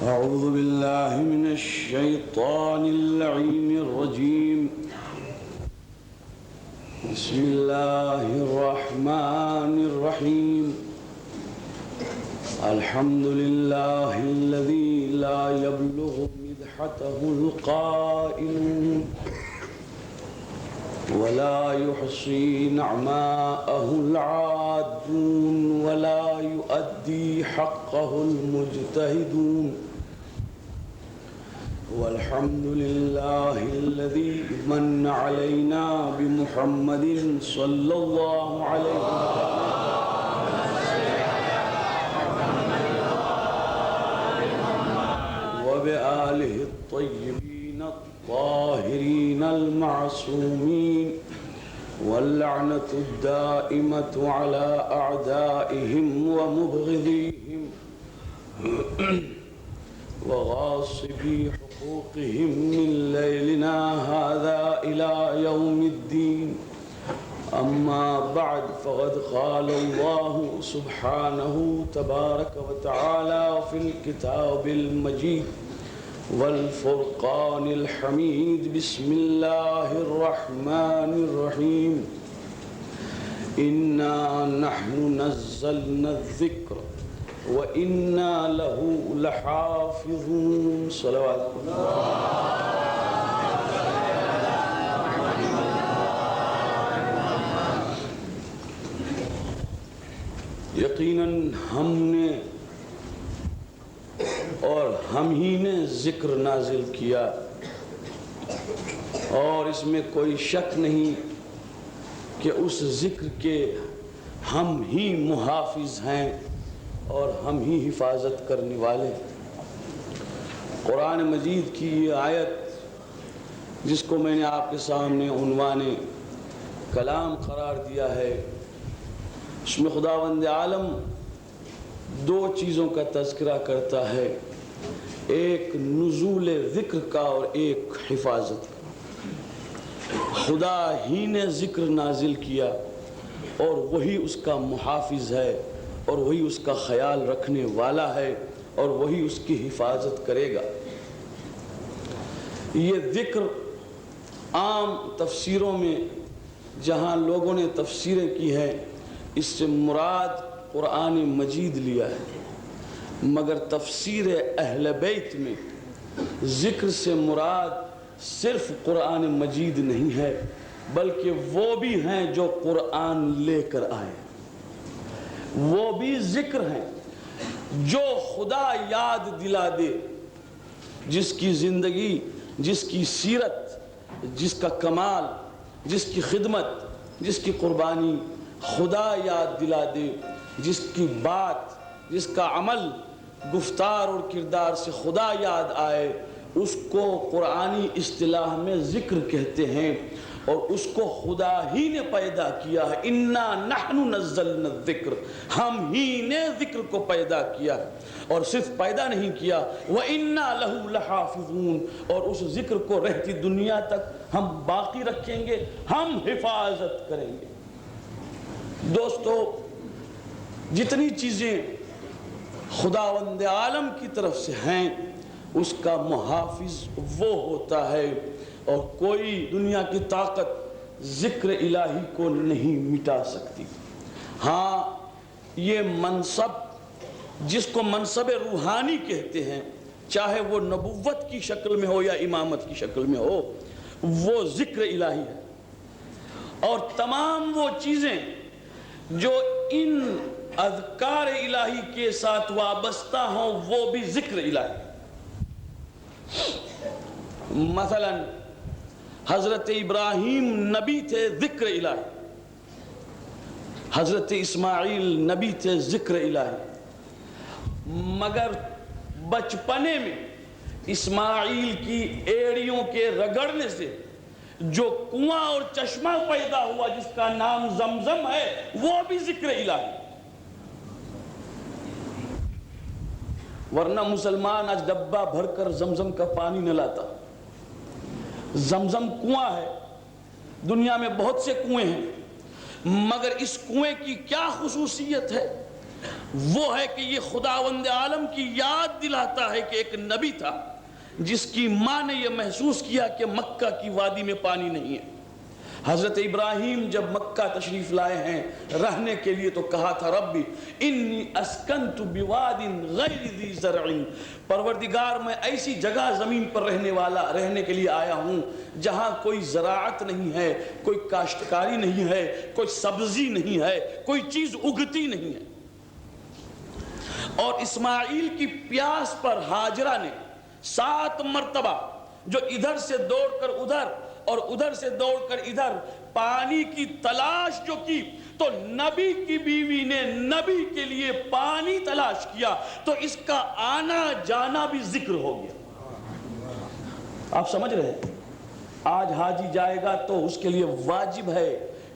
أعوذ بالله من الشيطان اللعين الرجيم. بسم الله الرحمن الرحيم. الحمد لله الذي لا يبلغ مدحته القائلون ولا يحصي نعماءه العادون ولا يؤدي حقه المجتهدون. والحمد لله الذي من علينا بمحمد صلى الله عليه وسلم وبآله الطيبين الطاهرين المعصومين، واللعنة الدائمة على أعدائهم ومبغضيهم وغاصبي حقوقهم من ليلنا هذا إلى يوم الدين. أما بعد، فقد قال الله سبحانه تبارك وتعالى في الكتاب المجيد والفرقان الحميد: بسم الله الرحمن الرحيم. إنا نحن نزلنا الذكر وإنا له لحافظون. صلوات یقیناً ہم نے اور ہم ہی نے ذکر نازل کیا، اور اس میں کوئی شک نہیں کہ اس ذکر کے ہم ہی محافظ ہیں اور ہم ہی حفاظت کرنے والے. قرآن مجید کی یہ آیت جس کو میں نے آپ کے سامنے عنوان کلام قرار دیا ہے، اس میں خداوند عالم دو چیزوں کا تذکرہ کرتا ہے: ایک نزول ذکر کا اور ایک حفاظت کا. خدا ہی نے ذکر نازل کیا اور وہی اس کا محافظ ہے اور وہی اس کا خیال رکھنے والا ہے اور وہی اس کی حفاظت کرے گا. یہ ذکر عام تفسیروں میں جہاں لوگوں نے تفسیریں کی ہیں، اس سے مراد قرآن مجید لیا ہے، مگر تفسیر اہل بیت میں ذکر سے مراد صرف قرآن مجید نہیں ہے، بلکہ وہ بھی ہیں جو قرآن لے کر آئے. وہ بھی ذکر ہیں جو خدا یاد دلا دے، جس کی زندگی، جس کی سیرت، جس کا کمال، جس کی خدمت، جس کی قربانی خدا یاد دلا دے، جس کی بات، جس کا عمل، گفتار اور کردار سے خدا یاد آئے، اس کو قرآنی اصطلاح میں ذکر کہتے ہیں، اور اس کو خدا ہی نے پیدا کیا ہے. انا نحن نزلنا الذکر، ہم ہی نے ذکر کو پیدا کیا ہے، اور صرف پیدا نہیں کیا، وَإِنَّا لَهُ لَحَافِظُونَ، اور اس ذکر کو رہتی دنیا تک ہم باقی رکھیں گے، ہم حفاظت کریں گے. دوستو، جتنی چیزیں خداوند عالم کی طرف سے ہیں اس کا محافظ وہ ہوتا ہے، اور کوئی دنیا کی طاقت ذکر الہی کو نہیں مٹا سکتی. ہاں، یہ منصب جس کو منصب روحانی کہتے ہیں، چاہے وہ نبوت کی شکل میں ہو یا امامت کی شکل میں ہو، وہ ذکر الہی ہے. اور تمام وہ چیزیں جو ان اذکار الہی کے ساتھ وابستہ ہوں وہ بھی ذکر الہی. مثلا حضرت ابراہیم نبی تھے، ذکر الہی. حضرت اسماعیل نبی تھے، ذکر الہی. مگر بچپنے میں اسماعیل کی ایڑیوں کے رگڑنے سے جو کنواں اور چشمہ پیدا ہوا جس کا نام زمزم ہے، وہ بھی ذکر الہی. ورنہ مسلمان آج ڈبہ بھر کر زمزم کا پانی نہ لاتا. زمزم کنواں ہے، دنیا میں بہت سے کنویں ہیں، مگر اس کنویں کی کیا خصوصیت ہے؟ وہ ہے کہ یہ خداوند عالم کی یاد دلاتا ہے کہ ایک نبی تھا جس کی ماں نے یہ محسوس کیا کہ مکہ کی وادی میں پانی نہیں ہے۔ حضرت ابراہیم جب مکہ تشریف لائے ہیں رہنے کے لیے تو کہا تھا ربی انی اسکنت بواد غیر ذی زرع، پروردگار میں ایسی جگہ زمین پر رہنے کے لیے آیا ہوں جہاں کوئی زراعت نہیں ہے، کوئی کاشتکاری نہیں ہے، کوئی سبزی نہیں ہے، کوئی چیز اگتی نہیں ہے۔ اور اسماعیل کی پیاس پر ہاجرہ نے 7 مرتبہ جو ادھر سے دوڑ کر ادھر اور ادھر سے دوڑ کر ادھر پانی کی تلاش جو کی، تو نبی کی بیوی نے نبی کے لیے پانی تلاش کیا تو اس کا آنا جانا بھی ذکر ہو گیا۔ آپ سمجھ رہے ہیں؟ آج حاجی جائے گا تو اس کے لیے واجب ہے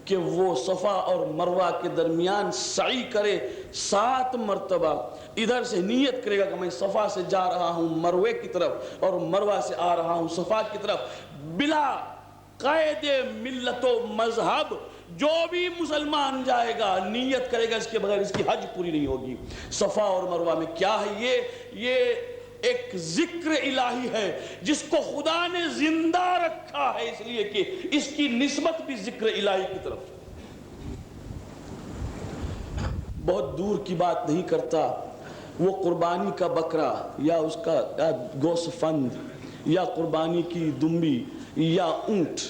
کہ وہ صفا اور مروہ کے درمیان سعی کرے، 7 مرتبہ ادھر سے نیت کرے گا کہ میں صفا سے جا رہا ہوں مروے کی طرف اور مروہ سے آ رہا ہوں صفا کی طرف، بلا قید ملت و مذہب جو بھی مسلمان جائے گا نیت کرے گا، اس کے بغیر اس کی حج پوری نہیں ہوگی۔ صفا اور مروہ میں کیا ہے؟ یہ ایک ذکر الہی ہے جس کو خدا نے زندہ رکھا ہے، اس لیے کہ اس کی نسبت بھی ذکر الہی کی طرف۔ بہت دور کی بات نہیں کرتا، وہ قربانی کا بکرا یا اس کا گوسفند یا قربانی کی دمبی یا اونٹ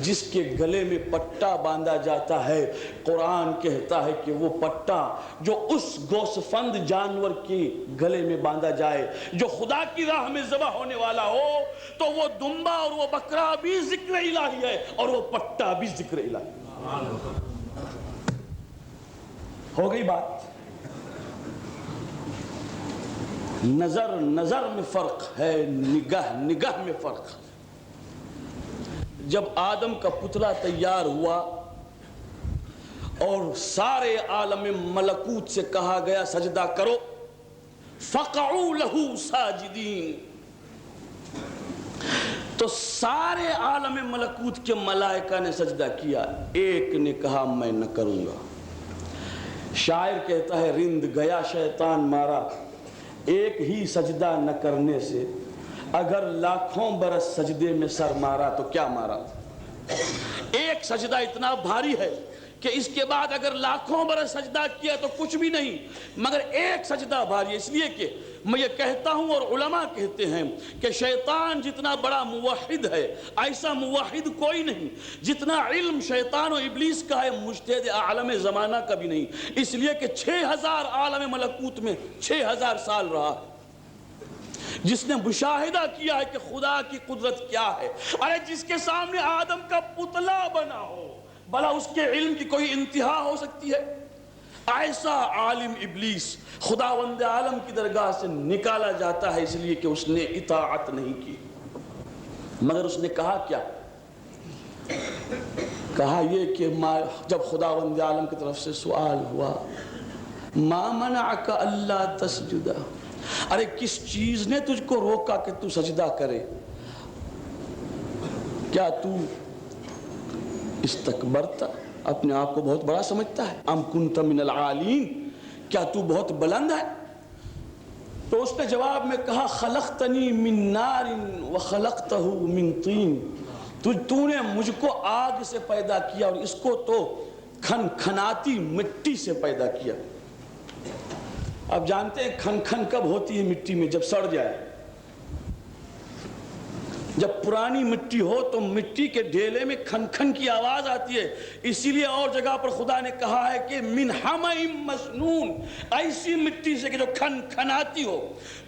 جس کے گلے میں پٹا باندھا جاتا ہے، قرآن کہتا ہے کہ وہ پٹا جو اس گوسفند جانور کے گلے میں باندھا جائے جو خدا کی راہ میں ذبح ہونے والا ہو، تو وہ دمبا اور وہ بکرا بھی ذکر الہی ہے اور وہ پٹا بھی ذکر الہی۔ ہو گئی بات؟ نظر میں فرق ہے، نگاہ میں فرق ہے۔ جب آدم کا پتلا تیار ہوا اور سارے عالم ملکوت سے کہا گیا سجدہ کرو، فقعوا لہو ساجدین، تو سارے عالم ملکوت کے ملائکہ نے سجدہ کیا، ایک نے کہا میں نہ کروں گا۔ شاعر کہتا ہے رند گیا شیطان مارا، ایک ہی سجدہ نہ کرنے سے اگر لاکھوں برس سجدے میں سر مارا تو کیا مارا۔ ایک سجدہ اتنا بھاری ہے کہ اس کے بعد اگر لاکھوں برس سجدہ کیا تو کچھ بھی نہیں، مگر ایک سجدہ بھاری ہے۔ اس لیے کہ میں یہ کہتا ہوں اور علماء کہتے ہیں کہ شیطان جتنا بڑا موحد ہے ایسا موحد کوئی نہیں، جتنا علم شیطان و ابلیس کا ہے مجتہد عالم زمانہ کا بھی نہیں، اس لیے کہ 6000 عالم ملکوت میں 6000 سال رہا ہے، جس نے مشاہدہ کیا ہے کہ خدا کی قدرت کیا ہے۔ ارے جس کے سامنے آدم کا پتلا بنا ہو، بھلا اس کے علم کی کوئی انتہا ہو سکتی ہے؟ ایسا عالم ابلیس خداوند عالم کی درگاہ سے نکالا جاتا ہے اس لیے کہ اس نے اطاعت نہیں کی، مگر اس نے کہا کیا؟ کہا یہ کہ جب خداوند عالم کی طرف سے سوال ہوا ما منعک الا تسجد، ارے کس چیز نے تجھ کو روکا کہ تو سجدہ کرے؟ کیا تو استکبرتا، اپنے آپ کو بہت بڑا سمجھتا ہے؟ ام کنت من العالین، کیا تو بہت بلند ہے؟ تو اس نے جواب میں کہا خلقتنی من نار وخلقتہ من طین، تو نے مجھ کو آگ سے پیدا کیا اور اس کو تو کھنکھناتی مٹی سے پیدا کیا۔ اب جانتے ہیں کھن کب ہوتی ہے مٹی میں؟ جب سڑ جائے، جب پرانی مٹی ہو تو مٹی کے ڈھیلے میں کھن کی آواز آتی ہے۔ اسی لیے اور جگہ پر خدا نے کہا ہے کہ من حمأ مسنون، ایسی مٹی سے کہ جو کھناتی ہو۔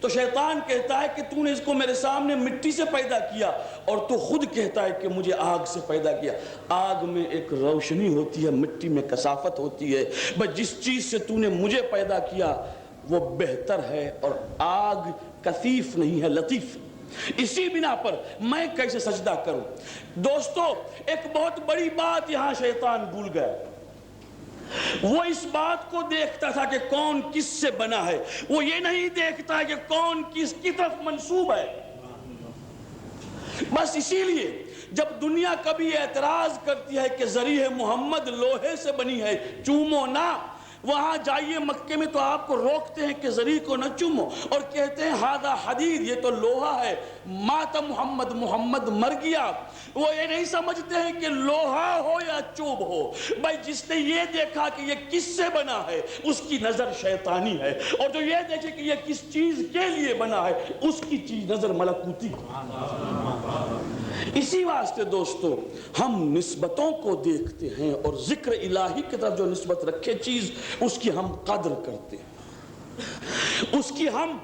تو شیطان کہتا ہے کہ تو نے اس کو میرے سامنے مٹی سے پیدا کیا اور تو خود کہتا ہے کہ مجھے آگ سے پیدا کیا۔ آگ میں ایک روشنی ہوتی ہے، مٹی میں کثافت ہوتی ہے، بس جس چیز سے تو نے مجھے پیدا کیا وہ بہتر ہے اور آگ کثیف نہیں ہے، لطیف۔ اسی بنا پر میں کیسے سجدہ کروں؟ دوستو ایک بہت بڑی بات یہاں شیطان بھول گیا، وہ اس بات کو دیکھتا تھا کہ کون کس سے بنا ہے، وہ یہ نہیں دیکھتا ہے کہ کون کس کی طرف منسوب ہے۔ بس اسی لیے جب دنیا کبھی اعتراض کرتی ہے کہ ذریح محمد لوہے سے بنی ہے، چومو نہ، وہاں جائیے مکے میں تو آپ کو روکتے ہیں کہ زری کو نہ چومو اور کہتے ہیں ہادہ حدید، یہ تو لوہا ہے، مات محمد، محمد مر گیا۔ وہ یہ نہیں سمجھتے ہیں کہ لوہا ہو یا چوب ہو، بھائی جس نے یہ دیکھا کہ یہ کس سے بنا ہے اس کی نظر شیطانی ہے، اور جو یہ دیکھے کہ یہ کس چیز کے لیے بنا ہے اس کی چیز نظر ملکوتی۔ اسی واسطے دوستو ہم نسبتوں کو دیکھتے ہیں اور ذکر الہی کی طرف جو نسبت رکھے چیز اس کی ہم قدر کرتے ہیں، اس کی ہم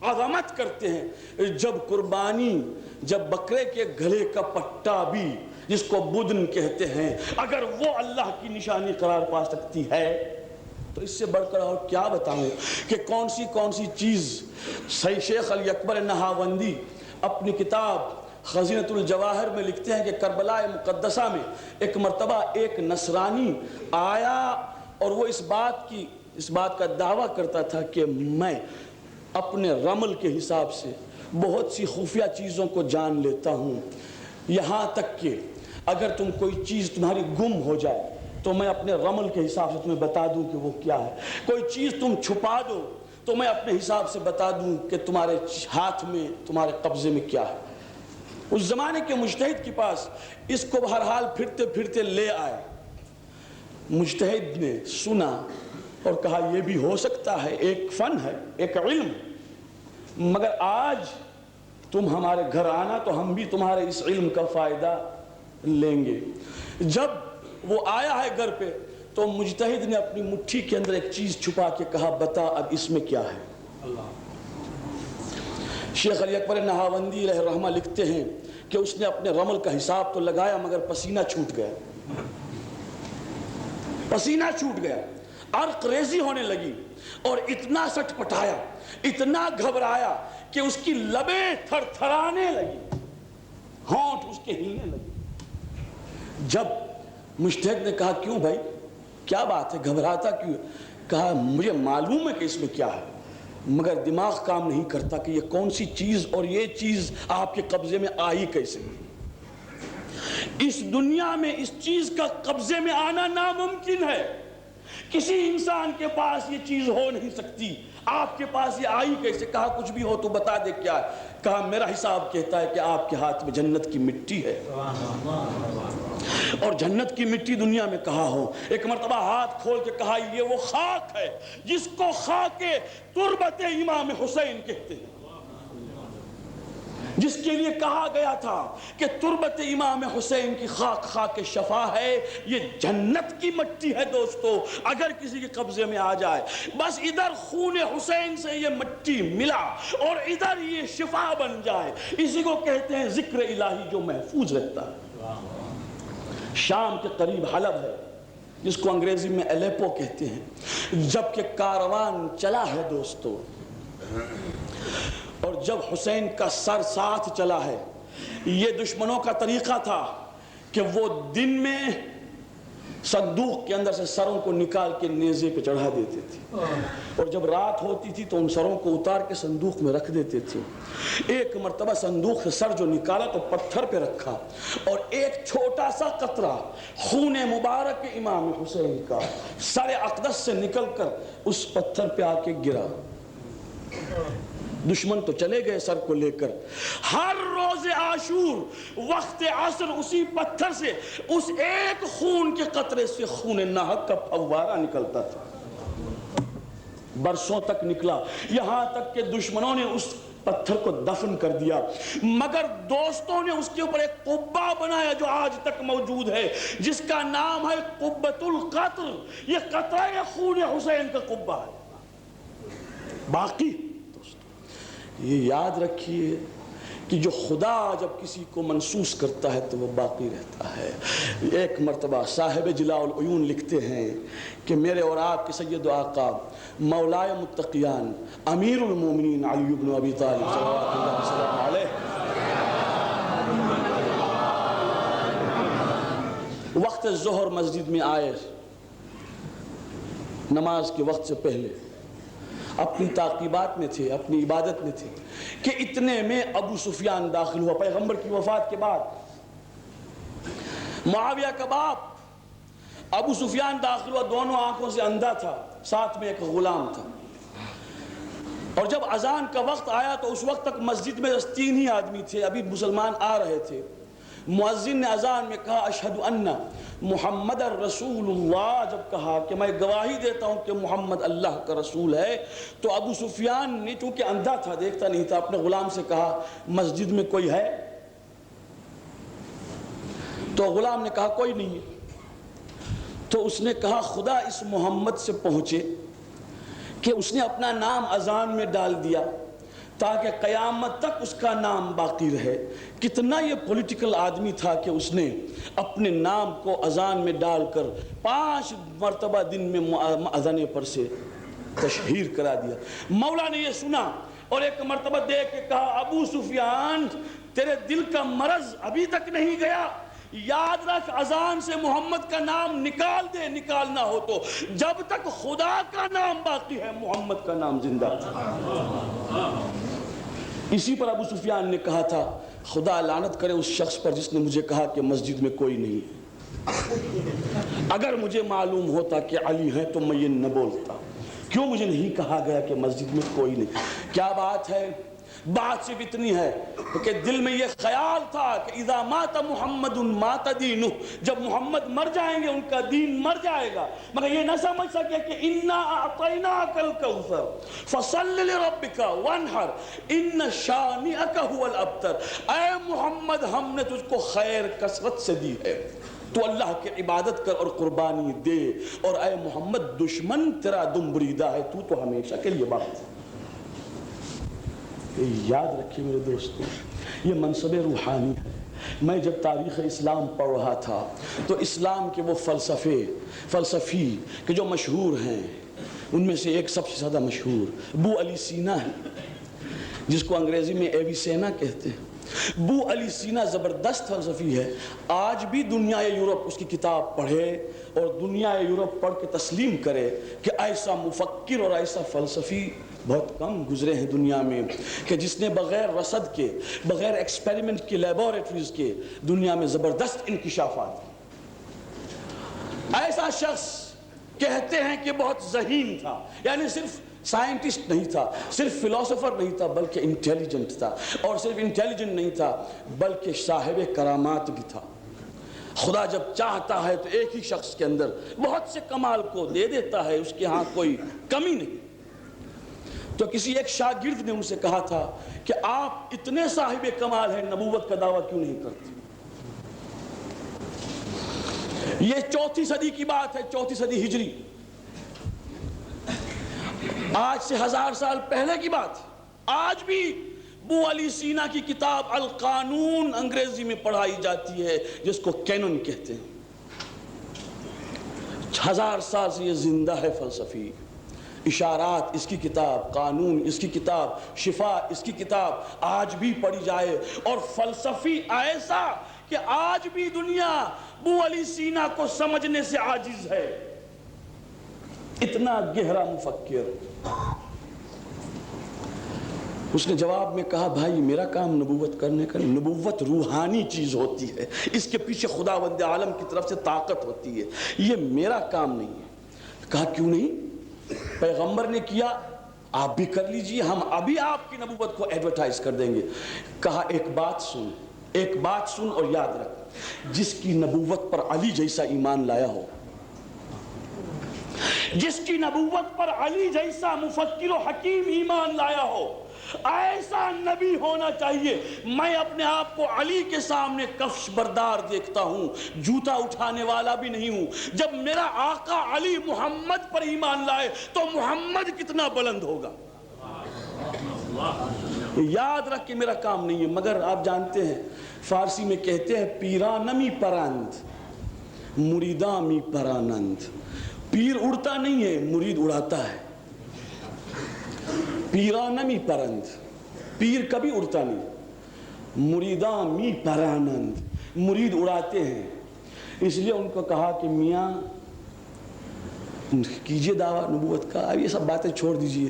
عظمت کرتے ہیں۔ جب قربانی، جب بکرے کے گلے کا پٹا بھی جس کو بدن کہتے ہیں، اگر وہ اللہ کی نشانی قرار پا سکتی ہے تو اس سے بڑھ کر اور کیا بتاؤں کہ کون سی چیز۔ شیخ علی اکبر نہاوندی اپنی کتاب خزینۃ الجواہر میں لکھتے ہیں کہ کربلا مقدسہ میں ایک مرتبہ ایک نصرانی آیا اور وہ اس بات کا دعویٰ کرتا تھا کہ میں اپنے رمل کے حساب سے بہت سی خفیہ چیزوں کو جان لیتا ہوں، یہاں تک کہ اگر کوئی چیز تمہاری گم ہو جائے تو میں اپنے رمل کے حساب سے تمہیں بتا دوں کہ وہ کیا ہے، کوئی چیز تم چھپا دو تو میں اپنے حساب سے بتا دوں کہ تمہارے ہاتھ میں، تمہارے قبضے میں کیا ہے۔ اس زمانے کے مجتہد کے پاس اس کو بہرحال پھرتے پھرتے لے آئے۔ مجتہد نے سنا اور کہا یہ بھی ہو سکتا ہے، ایک فن ہے، ایک علم، مگر آج تم ہمارے گھر آنا تو ہم بھی تمہارے اس علم کا فائدہ لیں گے۔ جب وہ آیا ہے گھر پہ تو مجتہد نے اپنی مٹھی کے اندر ایک چیز چھپا کے کہا بتا اب اس میں کیا ہے۔ شیخ علی اکبر نہاوندی علیہ الرحمہ لکھتے ہیں کہ اس نے اپنے رمل کا حساب تو لگایا مگر پسینہ چھوٹ گیا، پسینہ چھوٹ گیا، عرق ریزی ہونے لگی اور اتنا سٹ پٹایا، اتنا گھبرایا کہ اس کی لبیں تھر تھرانے لگی، ہونٹ اس کے ہلنے لگے۔ جب مجتہد نے کہا کیوں بھائی کیا بات ہے، گھبراتا کیوں؟ کہا مجھے معلوم ہے کہ اس میں کیا ہے مگر دماغ کام نہیں کرتا کہ یہ کون سی چیز اور یہ چیز آپ کے قبضے میں آئی کیسے۔ اس دنیا میں اس چیز کا قبضے میں آنا ناممکن ہے، کسی انسان کے پاس یہ چیز ہو نہیں سکتی، آپ کے پاس یہ آئی کیسے؟ کہا کچھ بھی ہو تو بتا دے کیا ہے۔ کہا میرا حساب کہتا ہے کہ آپ کے ہاتھ میں جنت کی مٹی ہے، اور جنت کی مٹی دنیا میں کہاں ہو۔ ایک مرتبہ ہاتھ کھول کے کہا یہ وہ خاک ہے جس کو خاک تربت امام حسین کہتے ہیں، جس کے لیے کہا گیا تھا کہ تربت امام حسین کی خاک خاک شفا ہے، یہ جنت کی مٹی ہے دوستو۔ اگر کسی کے قبضے میں آ جائے بس ادھر خون حسین سے یہ مٹی ملا اور ادھر یہ شفا بن جائے، اسی کو کہتے ہیں ذکر الہی جو محفوظ رہتا ہے۔ شام کے قریب حلب ہے جس کو انگریزی میں الیپو کہتے ہیں، جب کہ کاروان چلا ہے دوستو اور جب حسین کا سر ساتھ چلا ہے، یہ دشمنوں کا طریقہ تھا کہ وہ دن میں صندوق کے اندر سے سروں کو نکال کے نیزے پہ چڑھا دیتے تھے اور جب رات ہوتی تھی تو ان سروں کو اتار کے صندوق میں رکھ دیتے تھے۔ ایک مرتبہ صندوق سے سر جو نکالا تو پتھر پہ رکھا اور ایک چھوٹا سا قطرہ خون مبارک امام حسین کا سر اقدس سے نکل کر اس پتھر پہ آ کے گرا۔ دشمن تو چلے گئے سر کو لے کر۔ ہر روز عاشور وقت عصر اسی پتھر سے اس ایک خون کے قطرے سے خون ناحق کا فوارہ نکلتا تھا، برسوں تک نکلا، یہاں تک کہ دشمنوں نے اس پتھر کو دفن کر دیا، مگر دوستوں نے اس کے اوپر ایک قبہ بنایا جو آج تک موجود ہے، جس کا نام ہے قبۃ القطر۔ یہ قطرہ خون حسین کا قبہ ہے باقی۔ یہ یاد رکھیے کہ جو خدا جب کسی کو منسوس کرتا ہے تو وہ باقی رہتا ہے۔ ایک مرتبہ صاحب جلاء العیون لکھتے ہیں کہ میرے اور آپ کے سید و آقا مولائے متقیان امیر المومنین علی بن ابی طالب صلوات اللہ وسلم علیہ وقت ظہر مسجد میں آئے، نماز کے وقت سے پہلے اپنی تعقیبات میں تھے، اپنی عبادت میں تھے کہ اتنے میں ابو سفیان داخل ہوا۔ پیغمبر کی وفات کے بعد معاویہ کا باپ ابو سفیان داخل ہوا، دونوں آنکھوں سے اندھا تھا، ساتھ میں ایک غلام تھا. اور جب اذان کا وقت آیا تو اس وقت تک مسجد میں 3 ہی آدمی تھے, ابھی مسلمان آ رہے تھے. مؤذن نے اذان میں کہا اشہد ان محمد رسول اللہ, جب کہا کہ میں گواہی دیتا ہوں کہ محمد اللہ کا رسول ہے, تو ابو سفیان نے چونکہ اندھا تھا, دیکھتا نہیں تھا, اپنے غلام سے کہا مسجد میں کوئی ہے؟ تو غلام نے کہا کوئی نہیں ہے. تو اس نے کہا خدا اس محمد سے پہنچے کہ اس نے اپنا نام اذان میں ڈال دیا تاکہ قیامت تک اس کا نام باقی رہے. کتنا یہ پولیٹیکل آدمی تھا کہ اس نے اپنے نام کو اذان میں ڈال کر 5 مرتبہ دن میں اذان پر سے تشہیر کرا دیا. مولا نے یہ سنا اور ایک مرتبہ دیکھ کے کہا ابو سفیان تیرے دل کا مرض ابھی تک نہیں گیا, یاد رکھ اذان سے محمد کا نام نکال دے, نکالنا ہو تو جب تک خدا کا نام باقی ہے محمد کا نام زندہ. اسی پر ابو سفیان نے کہا تھا خدا لعنت کرے اس شخص پر جس نے مجھے کہا کہ مسجد میں کوئی نہیں ہے. اگر مجھے معلوم ہوتا کہ علی ہے تو میں یہ نہ بولتا. کیوں مجھے نہیں کہا گیا کہ مسجد میں کوئی نہیں؟ کیا بات ہے؟ بات صرف اتنی ہے کہ دل میں یہ خیال تھا کہ اذا مات محمد مات دینہ, جب محمد مر جائیں گے ان کا دین مر جائے گا. مگر یہ نہ سمجھ سکے کہ انا اعطیناک الکوثر فصل لربک وانحر ان شانئک هو الابتر. اے محمد ہم نے تجھ کو خیر کثرت سے دی ہے, تو اللہ کی عبادت کر اور قربانی دے, اور اے محمد دشمن تیرا دم بریدہ ہے, تو ہمیشہ کے لیے باقی. یاد رکھیے میرے دوستو, یہ منصب روحانی ہے. میں جب تاریخ اسلام پڑھ رہا تھا تو اسلام کے وہ فلسفی کہ جو مشہور ہیں, ان میں سے ایک سب سے زیادہ مشہور ابو علی سینا ہے, جس کو انگریزی میں ایویسینا کہتے ہیں. ابو علی سینا زبردست فلسفی ہے. آج بھی دنیا یورپ اس کی کتاب پڑھے اور دنیا یورپ پڑھ کے تسلیم کرے کہ ایسا مفکر اور ایسا فلسفی بہت کم گزرے ہیں دنیا میں کہ جس نے بغیر رصد کے, بغیر ایکسپیریمنٹ کے, لیبارٹریز کے دنیا میں زبردست انکشافات. ایسا شخص کہتے ہیں کہ بہت ذہین تھا, یعنی صرف سائنٹسٹ نہیں تھا, صرف فلاسفر نہیں تھا, بلکہ انٹیلیجنٹ تھا. اور صرف انٹیلیجنٹ نہیں تھا بلکہ صاحب کرامات بھی تھا. خدا جب چاہتا ہے تو ایک ہی شخص کے اندر بہت سے کمال کو دے دیتا ہے, اس کے ہاں کوئی کمی نہیں. تو کسی ایک شاگرد نے ان سے کہا تھا کہ آپ اتنے صاحب کمال ہیں, نبوت کا دعویٰ کیوں نہیں کرتے؟ یہ 4 صدی کی بات ہے, 4 صدی ہجری, آج سے 1000 سال پہلے کی بات. آج بھی ابو علی سینا کی کتاب القانون انگریزی میں پڑھائی جاتی ہے, جس کو کینن کہتے ہیں. 1000 سال سے یہ زندہ ہے فلسفی. اشارات اس کی کتاب, قانون اس کی کتاب, شفا اس کی کتاب آج بھی پڑھی جائے. اور فلسفی ایسا کہ آج بھی دنیا ابو علی سینا کو سمجھنے سے عاجز ہے. اتنا گہرا مفکر. اس نے جواب میں کہا بھائی میرا کام نبوت کرنے کا, نبوت روحانی چیز ہوتی ہے, اس کے پیچھے خداوند عالم کی طرف سے طاقت ہوتی ہے, یہ میرا کام نہیں ہے. کہا کیوں نہیں؟ پیغمبر نے کیا, آپ بھی کر لیجئے, ہم ابھی آپ کی نبوت کو ایڈورٹائز کر دیں گے. کہا ایک بات سن اور یاد رکھ, جس کی نبوت پر علی جیسا ایمان لایا ہو, جس کی نبوت پر علی جیسا مفکر و حکیم ایمان لایا ہو, ایسا نبی ہونا چاہیے. میں اپنے آپ کو علی کے سامنے کفش بردار دیکھتا ہوں, جوتا اٹھانے والا بھی نہیں ہوں. جب میرا آقا علی محمد پر ایمان لائے تو محمد کتنا بلند ہوگا. یاد رکھ کے میرا کام نہیں ہے. مگر آپ جانتے ہیں فارسی میں کہتے ہیں پیرانمی پرند مریدامی پرانند. پیر اڑتا نہیں ہے, مرید اڑاتا ہے. پیرانمی پرند, پیر کبھی اڑتا نہیں, مریدامی پرانند, مرید اڑاتے ہیں. اس لیے ان کو کہا کہ میاں کیجئے دعویٰ نبوت کا, اب یہ سب باتیں چھوڑ دیجئے.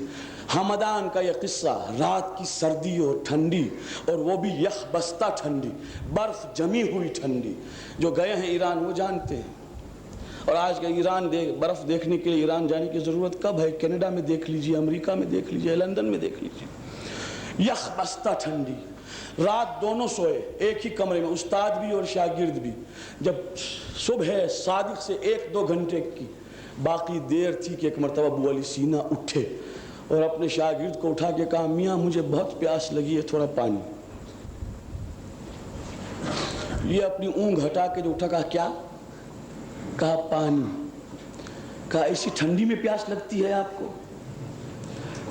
ہمدان کا یہ قصہ, رات کی سردی اور ٹھنڈی, اور وہ بھی یخ بستہ ٹھنڈی, برف جمی ہوئی ٹھنڈی. جو گئے ہیں ایران وہ جانتے ہیں. اور آج کا ایران برف دیکھنے کے لیے ایران جانے کی ضرورت کب ہے؟ کینیڈا میں دیکھ لیجئے، امریکہ میں دیکھ لیجئے، لندن میں دیکھ لیجئے، یخ بستہ ٹھنڈی، رات دونوں سوئے ایک ہی کمرے میں، استاد بھی اور شاگرد بھی۔ جب صبح صادق سے 1-2 گھنٹے کی باقی دیر تھی کہ ایک مرتبہ ابو علی سینا اٹھے اور اپنے شاگرد کو اٹھا کے کہا، میاں مجھے بہت پیاس لگی ہے، تھوڑا پانی۔ یہ اپنی اونگ ہٹا کے جو اٹھا، کہا کیا؟ کہا پانی۔ کہا ایسی ٹھنڈی میں پیاس لگتی ہے آپ کو؟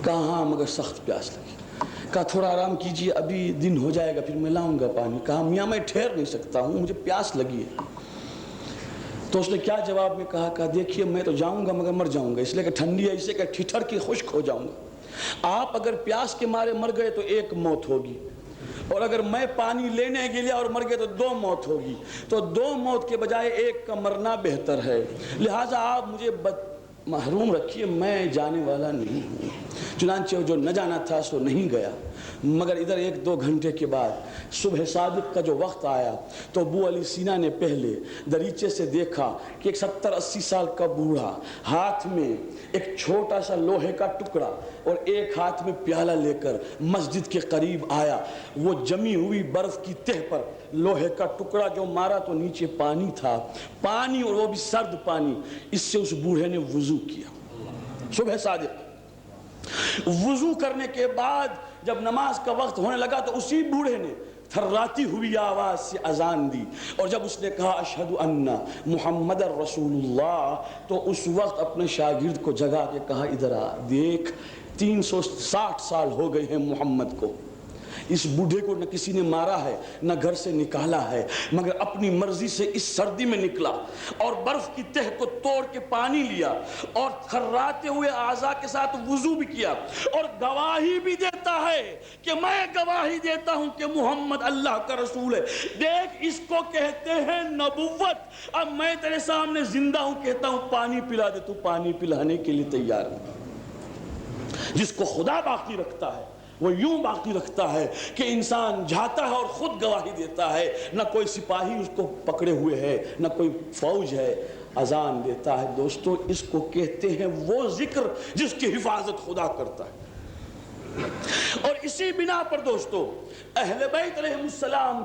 کہا ہاں مگر سخت پیاس لگی۔ کہا تھوڑا آرام کیجئے، ابھی دن ہو جائے گا پھر میں لاؤں گا پانی۔ کہا میاں میں ٹھہر نہیں سکتا ہوں، مجھے پیاس لگی ہے۔ تو اس نے کیا جواب میں کہا؟ کہا دیکھیے میں تو جاؤں گا مگر مر جاؤں گا، اس لیے کہ ٹھنڈی ہے، اسے کہ ٹھٹر کے خشک ہو جاؤں گا۔ آپ اگر پیاس کے مارے مر گئے تو 1 موت ہوگی، اور اگر میں پانی لینے گیا اور مر گئے تو 2 موت ہوگی۔ تو 2 موت کے بجائے 1 کا مرنا بہتر ہے، لہٰذا آپ مجھے محروم رکھیے، میں جانے والا نہیں ہوں۔ چنانچہ جو نہ جانا تھا سو نہیں گیا، مگر ادھر 1-2 گھنٹے کے بعد صبح صادق کا جو وقت آیا تو ابو علی سینا نے پہلے دریچے سے دیکھا کہ ایک 70-80 سال کا بوڑھا ہاتھ میں ایک چھوٹا سا لوہے کا ٹکڑا اور ایک ہاتھ میں پیالہ لے کر مسجد کے قریب آیا۔ وہ جمی ہوئی برف کی تہ پر لوہے کا ٹکڑا جو مارا تو نیچے پانی تھا، پانی اور وہ بھی سرد پانی، اس سے اس بوڑھے نے وضو کیا۔ صبح صادق وضو کرنے کے بعد جب نماز کا وقت ہونے لگا تو اسی بوڑھے نے تھراتی ہوئی آواز سے اذان دی، اور جب اس نے کہا اشہد ان محمد رسول اللہ تو اس وقت اپنے شاگرد کو جگا کے کہا ادھر آ دیکھ، 360 سال ہو گئے ہیں محمد کو، اس بوڑھے کو نہ کسی نے مارا ہے نہ گھر سے نکالا ہے، مگر اپنی مرضی سے اس سردی میں نکلا اور برف کی تہ کو توڑ کے پانی لیا اور تھراتے ہوئے اعضاء کے ساتھ وضو بھی کیا، اور گواہی بھی دیتا ہے کہ میں گواہی دیتا ہوں کہ محمد اللہ کا رسول ہے۔ دیکھ اس کو کہتے ہیں نبوت۔ اب میں تیرے سامنے زندہ ہوں، کہتا ہوں پانی پلا دے، تو پانی پلانے کے لیے تیار ہے۔ جس کو خدا باقی رکھتا ہے وہ یوں باقی رکھتا ہے کہ انسان جاتا ہے اور خود گواہی دیتا ہے، نہ کوئی سپاہی اس کو پکڑے ہوئے ہے نہ کوئی فوج ہے، اذان دیتا ہے۔ دوستو اس کو کہتے ہیں وہ ذکر جس کی حفاظت خدا کرتا ہے۔ اور اسی بنا پر دوستو اہل بیت علیہ السلام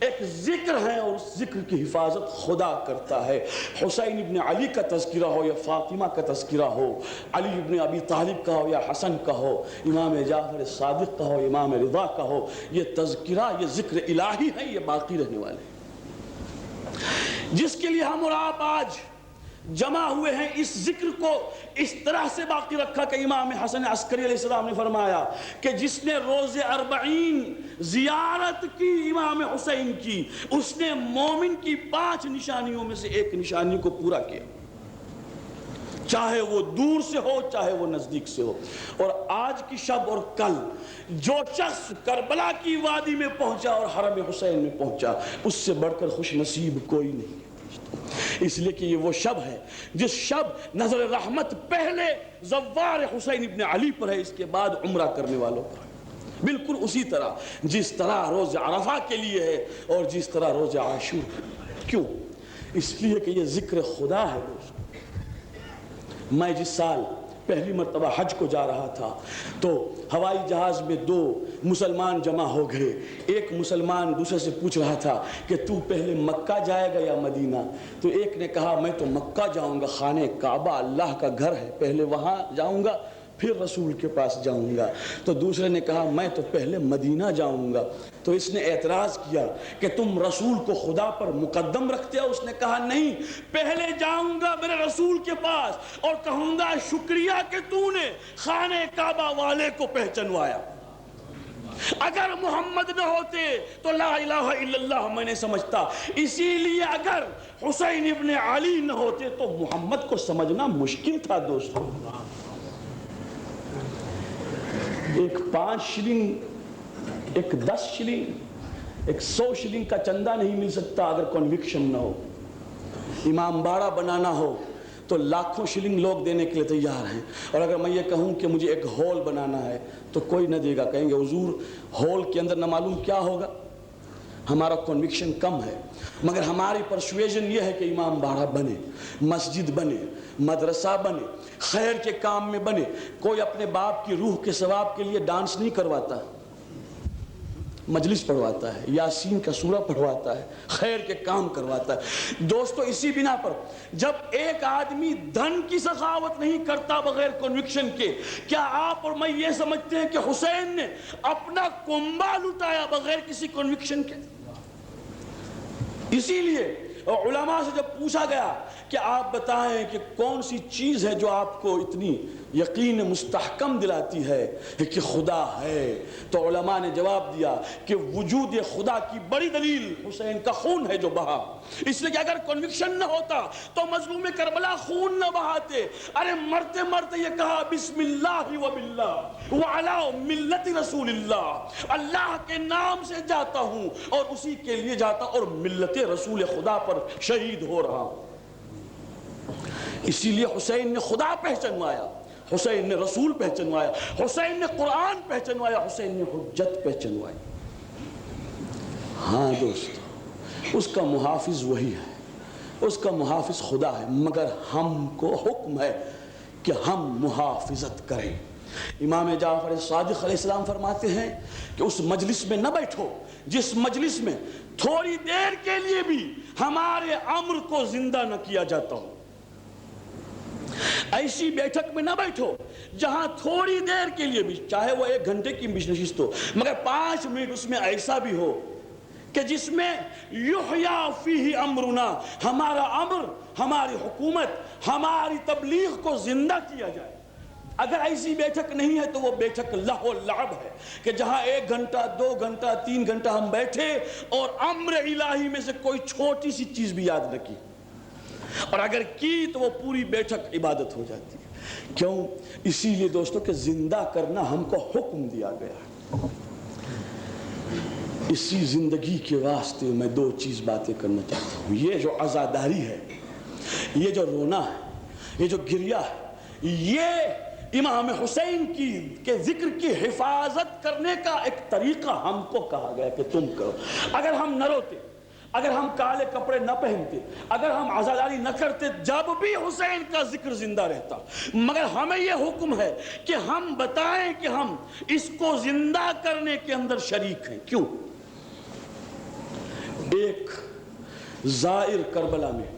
ایک ذکر ہے اور اس ذکر کی حفاظت خدا کرتا ہے۔ حسین ابن علی کا تذکرہ ہو یا فاطمہ کا تذکرہ ہو، علی ابن ابی طالب کا ہو یا حسن کا ہو، امام جعفر صادق کا ہو، امام رضا کا ہو، یہ تذکرہ یہ ذکر الہی ہے، یہ باقی رہنے والے ہیں، جس کے لیے ہم اور آپ آج جمع ہوئے ہیں۔ اس ذکر کو اس طرح سے باقی رکھا کہ امام حسن عسکری علیہ السلام نے فرمایا کہ جس نے روز 40 زیارت کی امام حسین کی، اس نے مومن کی 5 نشانیوں میں سے ایک نشانی کو پورا کیا، چاہے وہ دور سے ہو چاہے وہ نزدیک سے ہو۔ اور آج کی شب اور کل جو شخص کربلا کی وادی میں پہنچا اور حرم حسین میں پہنچا، اس سے بڑھ کر خوش نصیب کوئی نہیں، اس لیے کہ یہ وہ شب ہے جس شب نظر رحمت پہلے زوار حسین ابن علی پر ہے، اس کے بعد عمرہ کرنے والوں پر ہے، بالکل اسی طرح جس طرح روز عرفہ کے لیے ہے اور جس طرح روز عاشور۔ کیوں؟ اس لیے کہ یہ ذکر خدا ہے۔ دوست میں جس سال پہلی مرتبہ حج کو جا رہا تھا تو ہوائی جہاز میں 2 مسلمان جمع ہو گئے، ایک مسلمان دوسرے سے پوچھ رہا تھا کہ تو پہلے مکہ جائے گا یا مدینہ؟ تو ایک نے کہا میں تو مکہ جاؤں گا، خانہ کعبہ اللہ کا گھر ہے، پہلے وہاں جاؤں گا پھر رسول کے پاس جاؤں گا۔ تو دوسرے نے کہا میں تو پہلے مدینہ جاؤں گا۔ تو اس نے اعتراض کیا کہ تم رسول کو خدا پر مقدم رکھتے ہو؟ اس نے کہا نہیں، پہلے جاؤں گا میرے رسول کے پاس اور کہوں گا شکریہ کہ تو نے خانہ کعبہ والے کو پہچنوایا، اگر محمد نہ ہوتے تو لا الہ الا اللہ میں نے سمجھتا۔ اسی لیے اگر حسین ابن علی نہ ہوتے تو محمد کو سمجھنا مشکل تھا۔ دوستو ایک 5 شلنگ، ایک 10 شلنگ، ایک 100 شلنگ کا چندہ نہیں مل سکتا اگر کنوکشن نہ ہو۔ امام باڑہ بنانا ہو تو لاکھوں شلنگ لوگ دینے کے لیے تیار ہیں، اور اگر میں یہ کہوں کہ مجھے ایک ہال بنانا ہے تو کوئی نہ دے گا، کہیں گے حضور ہال کے اندر نہ معلوم کیا ہوگا، ہمارا کنوکشن کم ہے، مگر ہماری پرسویژن یہ ہے کہ امام باڑہ بنے، مسجد بنے، مدرسہ بنے، خیر کے کام میں بنے۔ کوئی اپنے باپ کی روح کے ثواب کے لیے ڈانس نہیں کرواتا، مجلس پڑھواتا ہے، یاسین کا سورہ پڑھواتا ہے، خیر کے کام کرواتا ہے۔ دوستو اسی بنا پر جب ایک آدمی دھن کی سخاوت نہیں کرتا بغیر کنوکشن کے، کیا آپ اور میں یہ سمجھتے ہیں کہ حسین نے اپنا کنبہ لٹایا بغیر کسی کنوکشن کے؟ اسی لیے علماء سے جب پوچھا گیا کہ آپ بتائیں کہ کون سی چیز ہے جو آپ کو اتنی یقین مستحکم دلاتی ہے کہ خدا ہے، تو علماء نے جواب دیا کہ وجود خدا کی بڑی دلیل حسین کا خون ہے جو بہا۔ اس لیے کہ اگر کنوکشن نہ ہوتا تو مظلوم کربلا خون نہ بہاتے۔ ارے مرتے مرتے یہ کہا بسم اللہ و باللہ وعلا ملت رسول اللہ، اللہ کے نام سے جاتا ہوں اور اسی کے لیے جاتا اور ملت رسول خدا پر شہید ہو رہا ہوں۔ اسی لیے حسین نے خدا پہچنوایا، حسین نے رسول پہچنوایا، حسین نے قرآن پہچنوایا، حسین نے حجت پہچنوائی۔ ہاں دوستو، اس کا محافظ وہی ہے، اس کا محافظ خدا ہے، مگر ہم کو حکم ہے کہ ہم محافظت کریں۔ امام جعفر صادق علیہ السلام فرماتے ہیں کہ اس مجلس میں نہ بیٹھو جس مجلس میں تھوڑی دیر کے لیے بھی ہمارے امر کو زندہ نہ کیا جاتا ہو۔ ایسی بیٹھک میں نہ بیٹھو جہاں تھوڑی دیر کے لیے بھی، چاہے وہ 1 گھنٹے کی نشست ہو، مگر 5 منٹ اس میں ایسا بھی ہو کہ جس میں یحییٰ فیہ امرنا، ہمارا امر، ہماری حکومت، ہماری تبلیغ کو زندہ کیا جائے۔ اگر ایسی بیٹھک نہیں ہے تو وہ بیٹھک لہو لعب ہے کہ جہاں 1 گھنٹہ 2 گھنٹہ 3 گھنٹہ ہم بیٹھے اور امر الہی میں سے کوئی چھوٹی سی چیز بھی یاد نہ کی، اور اگر کی تو وہ پوری بیٹھک عبادت ہو جاتی ہے۔ کیوں؟ اسی لیے دوستوں کہ زندہ کرنا ہم کو حکم دیا گیا۔ اسی زندگی کے واسطے میں 2 چیز باتیں کرنا چاہتا ہوں۔ یہ جو عزاداری ہے، یہ جو رونا ہے، یہ جو گریہ ہے، یہ امام حسین کے ذکر کی حفاظت کرنے کا ایک طریقہ ہم کو کہا گیا کہ تم کرو۔ اگر ہم نہ روتے، اگر ہم کالے کپڑے نہ پہنتے، اگر ہم عزاداری نہ کرتے، جب بھی حسین کا ذکر زندہ رہتا، مگر ہمیں یہ حکم ہے کہ ہم بتائیں کہ ہم اس کو زندہ کرنے کے اندر شریک ہیں۔ کیوں؟ ایک زائر کربلا میں،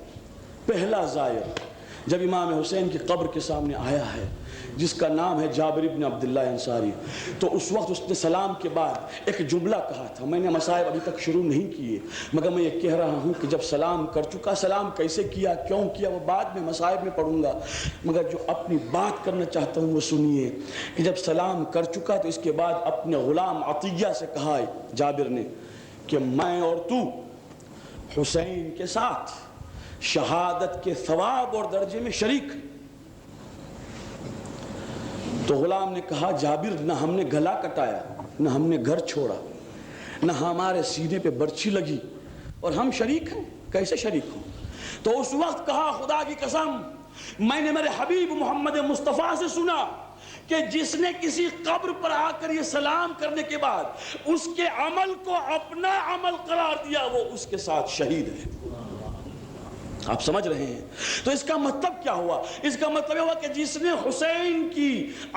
پہلا زائر جب امام حسین کی قبر کے سامنے آیا ہے، جس کا نام ہے جابر ابن عبداللہ انصاری، تو اس وقت اس نے سلام کے بعد ایک جملہ کہا تھا۔ میں نے مصائب ابھی تک شروع نہیں کیے، مگر میں یہ کہہ رہا ہوں کہ جب سلام کر چکا، سلام کیسے کیا، کیوں کیا، وہ بعد میں مصائب میں پڑھوں گا، مگر جو اپنی بات کرنا چاہتا ہوں وہ سنیے کہ جب سلام کر چکا تو اس کے بعد اپنے غلام عطیہ سے کہا جابر نے کہ میں اور تو حسین کے ساتھ شہادت کے ثواب اور درجے میں شریک ہیں۔ تو غلام نے کہا جابر، نہ ہم نے گلا کٹایا، نہ ہم نے گھر چھوڑا، نہ ہمارے سینے پہ برچھی لگی، اور ہم شریک ہیں، کیسے شریک ہوں؟ تو اس وقت کہا خدا کی قسم، میں نے میرے حبیب محمد مصطفیٰ سے سنا کہ جس نے کسی قبر پر آ کر یہ سلام کرنے کے بعد اس کے عمل کو اپنا عمل قرار دیا، وہ اس کے ساتھ شہید ہے۔ آپ سمجھ رہے ہیں؟ تو اس کا مطلب کیا ہوا؟ اس کا مطلب یہ ہوا کہ جس نے حسین کی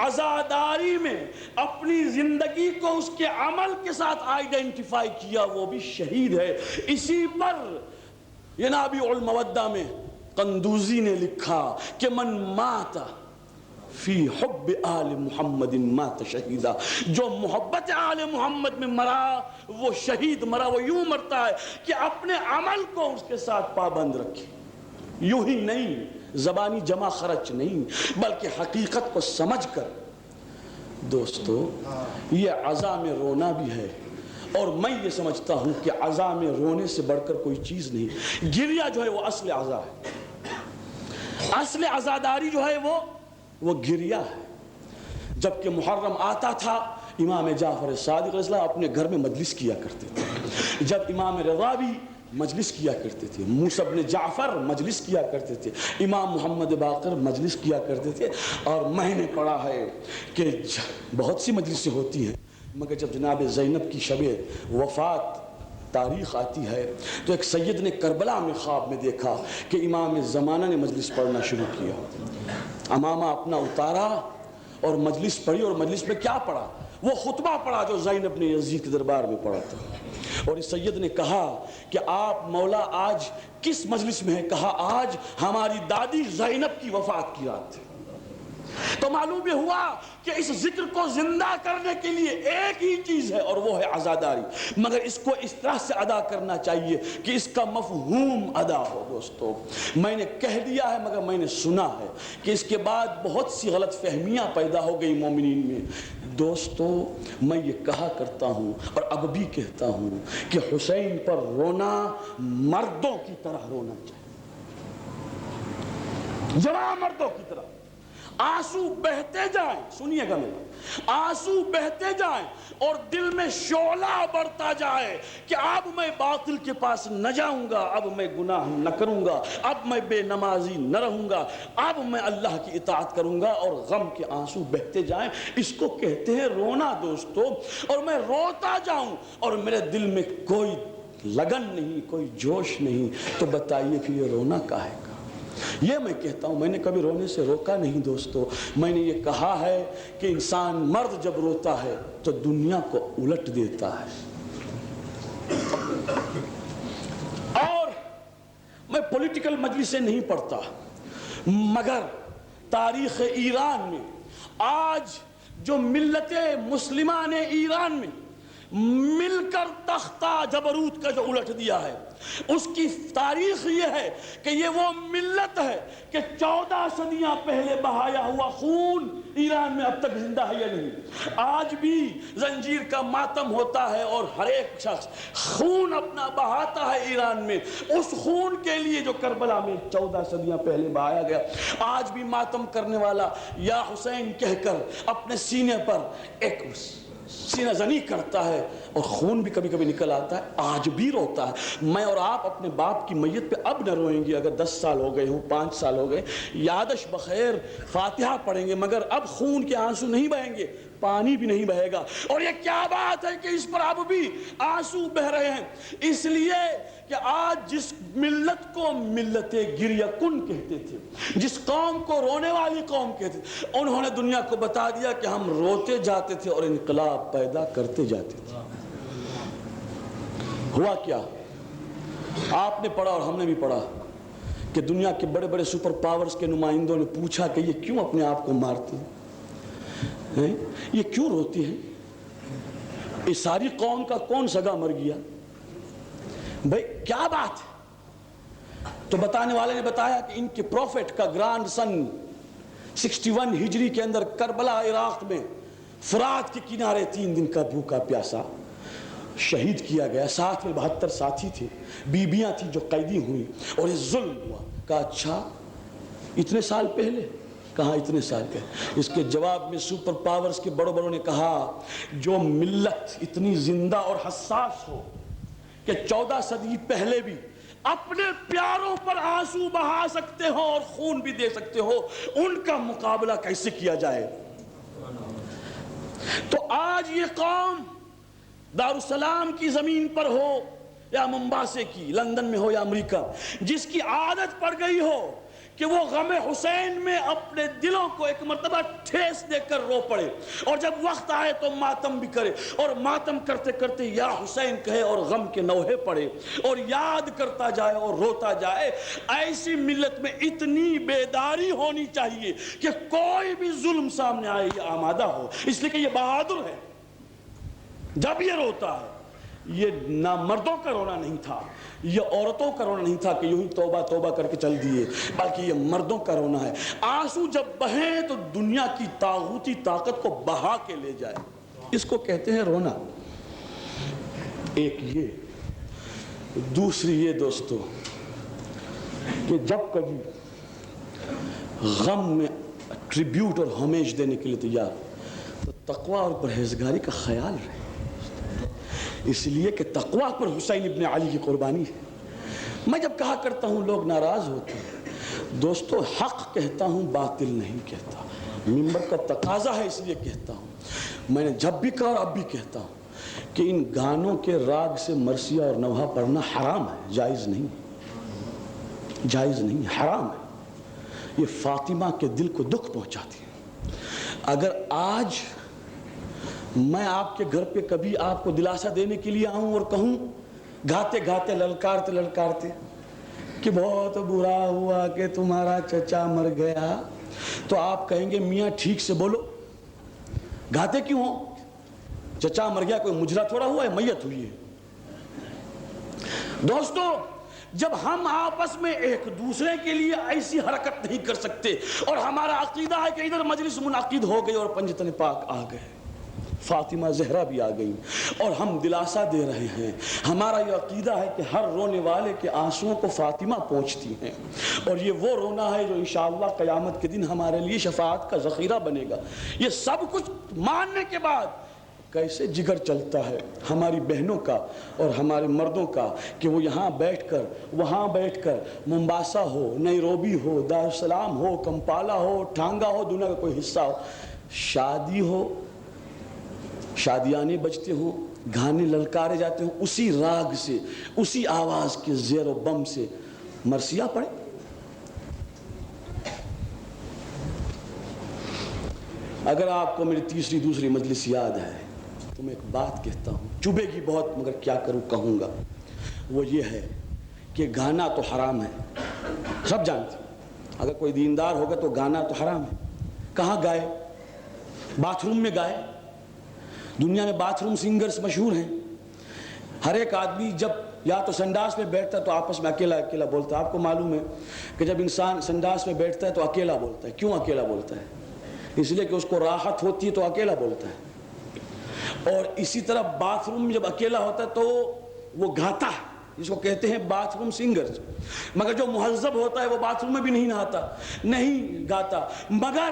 عزاداری میں اپنی زندگی کو اس کے عمل کے ساتھ آئیڈینٹیفائی کیا، وہ بھی شہید ہے۔ اسی پر ینابیع المودہ میں قندوزی نے لکھا کہ من مات فی حب آل محمد مات شہیدہ، جو محبت آل محمد میں مرا وہ شہید مرا۔ وہ یوں مرتا ہے کہ اپنے عمل کو اس کے ساتھ پابند رکھے، یوں ہی نہیں، زبانی جمع خرچ نہیں، بلکہ حقیقت کو سمجھ کر۔ دوستو یہ عزا میں رونا بھی ہے، اور میں یہ سمجھتا ہوں کہ عزا میں رونے سے بڑھ کر کوئی چیز نہیں۔ گریہ جو ہے وہ اصل عزا ہے، اصل عزاداری جو ہے وہ گریہ ہے۔ جبکہ محرم آتا تھا، امام جعفر صادق علیہ السلام اپنے گھر میں مجلس کیا کرتے تھے، جب امام رضا بھی مجلس کیا کرتے تھے، موسیٰ بن جعفر مجلس کیا کرتے تھے، امام محمد باقر مجلس کیا کرتے تھے۔ اور میں نے پڑھا ہے کہ بہت سی مجلسیں ہوتی ہیں، مگر جب جناب زینب کی شب وفات تاریخ آتی ہے تو ایک سید نے کربلا میں خواب میں دیکھا کہ امام زمانہ نے مجلس پڑھنا شروع کیا. امامہ اپنا اتارا اور مجلس پڑھی. اور مجلس میں کیا پڑھا؟ وہ خطبہ پڑھا جو زینب نے یزید کے دربار میں پڑھا تھا. اور اس سید نے کہا کہ آپ مولا آج کس مجلس میں ہیں؟ کہا آج ہماری دادی زینب کی وفات کی رات تھی. تو معلوم یہ ہوا کہ اس ذکر کو زندہ کرنے کے لیے ایک ہی چیز ہے اور وہ ہے عزاداری. مگر اس کو اس طرح سے ادا کرنا چاہیے کہ اس کا مفہوم ادا ہو. دوستو میں نے کہہ دیا ہے مگر میں نے سنا ہے کہ اس کے بعد بہت سی غلط فہمیاں پیدا ہو گئی مومنین میں. دوستو میں یہ کہا کرتا ہوں اور اب بھی کہتا ہوں کہ حسین پر رونا مردوں کی طرح رونا چاہیے, جوان مردوں کی طرح. آنسو بہتے جائیں, سنیے گا میرا, آنسو بہتے جائیں اور دل میں شعلہ بڑھتا جائے کہ اب میں باطل کے پاس نہ جاؤں گا, اب میں گناہ نہ کروں گا, اب میں بے نمازی نہ رہوں گا, اب میں اللہ کی اطاعت کروں گا, اور غم کے آنسو بہتے جائیں. اس کو کہتے ہیں رونا دوستو. اور میں روتا جاؤں اور میرے دل میں کوئی لگن نہیں, کوئی جوش نہیں, تو بتائیے کہ یہ رونا کاہے کا؟ یہ میں کہتا ہوں, میں نے کبھی رونے سے روکا نہیں دوستو. میں نے یہ کہا ہے کہ انسان مرد جب روتا ہے تو دنیا کو الٹ دیتا ہے. اور میں پولیٹیکل مجلسیں نہیں پڑھتا, مگر تاریخ ایران میں آج جو ملت مسلمہ نے ایران میں مل کر تختہ جبروت کا جو الٹ دیا ہے, اس کی تاریخ یہ ہے کہ یہ وہ ملت ہے کہ 14 صدیاں پہلے بہایا ہوا خون ایران میں اب تک زندہ ہے یا نہیں. آج بھی زنجیر کا ماتم ہوتا ہے اور ہر ایک شخص خون اپنا بہاتا ہے ایران میں, اس خون کے لیے جو کربلا میں 14 صدیاں پہلے بہایا گیا. آج بھی ماتم کرنے والا یا حسین کہہ کر اپنے سینے پر ایک سینہ زنی کرتا ہے اور خون بھی کبھی کبھی نکل آتا ہے, آج بھی روتا ہے. میں اور آپ اپنے باپ کی میت پہ اب نہ روئیں گے اگر 10 سال ہو گئے ہوں, 5 سال ہو گئے, یادش بخیر فاتحہ پڑھیں گے, مگر اب خون کے آنسو نہیں بہیں گے, پانی بھی نہیں بہے گا. اور یہ کیا بات ہے کہ اس پر اب بھی آنسو بہ رہے ہیں؟ اس لیے کہ آج جس ملت کو ملت گریہ کن کہتے تھے, جس قوم کو رونے والی قوم کہتے تھے, انہوں نے دنیا کو بتا دیا کہ ہم روتے جاتے تھے اور انقلاب پیدا کرتے جاتے تھے. ہوا کیا؟ آپ نے پڑھا اور ہم نے بھی پڑھا کہ دنیا کے بڑے بڑے سپر پاورز کے نمائندوں نے پوچھا کہ یہ کیوں اپنے آپ کو مارتے ہیں, یہ کیوں روتی ہیں, اس ساری قوم کا کون سگا مر گیا, بھئی کیا بات ہے؟ تو بتانے والے نے بتایا کہ ان کے پروفٹ کا گرانڈ سن 61 ہجری کے اندر کربلا عراق میں فرات کے کنارے 3 دن کا بھوکا پیاسا شہید کیا گیا. ساتھ میں 72 ساتھی تھے, بیبیاں تھیں جو قیدی ہوئی, اور یہ ظلم ہوا. کہا اچھا اتنے سال پہلے؟ کہاں اتنے سال پہلے. اس کے جواب میں سپر پاورز کے بڑوں بڑوں نے کہا جو ملت اتنی زندہ اور حساس ہو کہ 14 صدی پہلے بھی اپنے پیاروں پر آنسو بہا سکتے ہو اور خون بھی دے سکتے ہو, ان کا مقابلہ کیسے کیا جائے؟ تو آج یہ قوم دارالسلام کی زمین پر ہو یا ممباسے کی, لندن میں ہو یا امریکہ, جس کی عادت پڑ گئی ہو کہ وہ غم حسین میں اپنے دلوں کو ایک مرتبہ ٹھیس دے کر رو پڑے, اور جب وقت آئے تو ماتم بھی کرے, اور ماتم کرتے کرتے یا حسین کہے اور غم کے نوحے پڑے اور یاد کرتا جائے اور روتا جائے. ایسی ملت میں اتنی بیداری ہونی چاہیے کہ کوئی بھی ظلم سامنے آئے یہ آمادہ ہو, اس لیے کہ یہ بہادر ہے. جب یہ روتا ہے, یہ نہ مردوں کا رونا نہیں تھا, یہ عورتوں کا رونا نہیں تھا کہ یوں ہی توبہ توبہ کر کے چل دیے, بلکہ یہ مردوں کا رونا ہے. آنسو جب بہیں تو دنیا کی طاغوتی طاقت کو بہا کے لے جائے, اس کو کہتے ہیں رونا. ایک یہ, دوسری یہ دوستو کہ جب کبھی غم میں ٹریبیوٹ اور ہومیج دینے کے لیے تیار تو تقوی اور پرہیزگاری کا خیال رہے, اس لیے کہ تقوی پر حسین ابن علی کی قربانی ہے. میں جب کہا کرتا ہوں لوگ ناراض ہوتے ہیں, دوستو حق کہتا ہوں, باطل نہیں کہتا. ممبر کا تقاضا ہے اس لیے کہتا ہوں. میں نے جب بھی کہا اور اب بھی کہتا ہوں, کہ ان گانوں کے راگ سے مرثیہ اور نوحہ پڑھنا حرام ہے، جائز نہیں، جائز نہیں، حرام ہے، یہ فاطمہ کے دل کو دکھ پہنچاتی ہے۔ اگر آج میں آپ کے گھر پہ کبھی آپ کو دلاسا دینے کے لیے آؤں اور کہوں گاتے گاتے للکارتے للکارتے کہ بہت برا ہوا کہ تمہارا چچا مر گیا، تو آپ کہیں گے میاں ٹھیک سے بولو، گاتے کیوں ہو؟ چچا مر گیا کوئی مجرا تھوڑا ہوا ہے، میت ہوئی ہے۔ دوستو، جب ہم آپس میں ایک دوسرے کے لیے ایسی حرکت نہیں کر سکتے، اور ہمارا عقیدہ ہے کہ ادھر مجلس منعقد ہو گئی اور پنجتن پاک آ گئے، فاطمہ زہرا بھی آ گئی، اور ہم دلاسا دے رہے ہیں، ہمارا یہ عقیدہ ہے کہ ہر رونے والے کے آنسوؤں کو فاطمہ پہنچتی ہیں، اور یہ وہ رونا ہے جو انشاءاللہ قیامت کے دن ہمارے لیے شفاعت کا ذخیرہ بنے گا۔ یہ سب کچھ ماننے کے بعد کیسے جگر چلتا ہے ہماری بہنوں کا اور ہمارے مردوں کا کہ وہ یہاں بیٹھ کر، وہاں بیٹھ کر، ممباسا ہو، نیروبی ہو، دار السلام ہو، کمپالا ہو، ٹھانگا ہو، دنیا کا کوئی حصہ ہو، شادی ہو، شادیانے بجتے ہوں، گانے للکارے جاتے ہوں، اسی راگ سے، اسی آواز کے زیر و بم سے مرثیہ پڑھے۔ اگر آپ کو میری تیسری دوسری مجلس یاد ہے تو میں ایک بات کہتا ہوں، چبھے گی بہت مگر کیا کروں، کہوں گا، وہ یہ ہے کہ گانا تو حرام ہے، سب جانتے ہیں، اگر کوئی دیندار ہوگا تو گانا تو حرام ہے۔ کہاں گائے؟ باتھ روم میں گائے۔ دنیا میں باتھ روم سنگرز مشہور ہیں، ہر ایک آدمی جب یا تو سنڈاس میں بیٹھتا ہے تو آپس میں اکیلا اکیلا بولتا ہے۔ آپ کو معلوم ہے کہ جب انسان سنڈاس میں بیٹھتا ہے تو اکیلا بولتا ہے۔ کیوں اکیلا بولتا ہے؟ اس لیے کہ اس کو راحت ہوتی ہے تو اکیلا بولتا ہے، اور اسی طرح باتھ روم میں جب اکیلا ہوتا ہے تو وہ گاتا ہے، جس کو کہتے ہیں باتھ روم سنگرز۔ مگر جو مہذب ہوتا ہے وہ باتھ روم میں بھی نہیں نہاتا، نہیں گاتا، مگر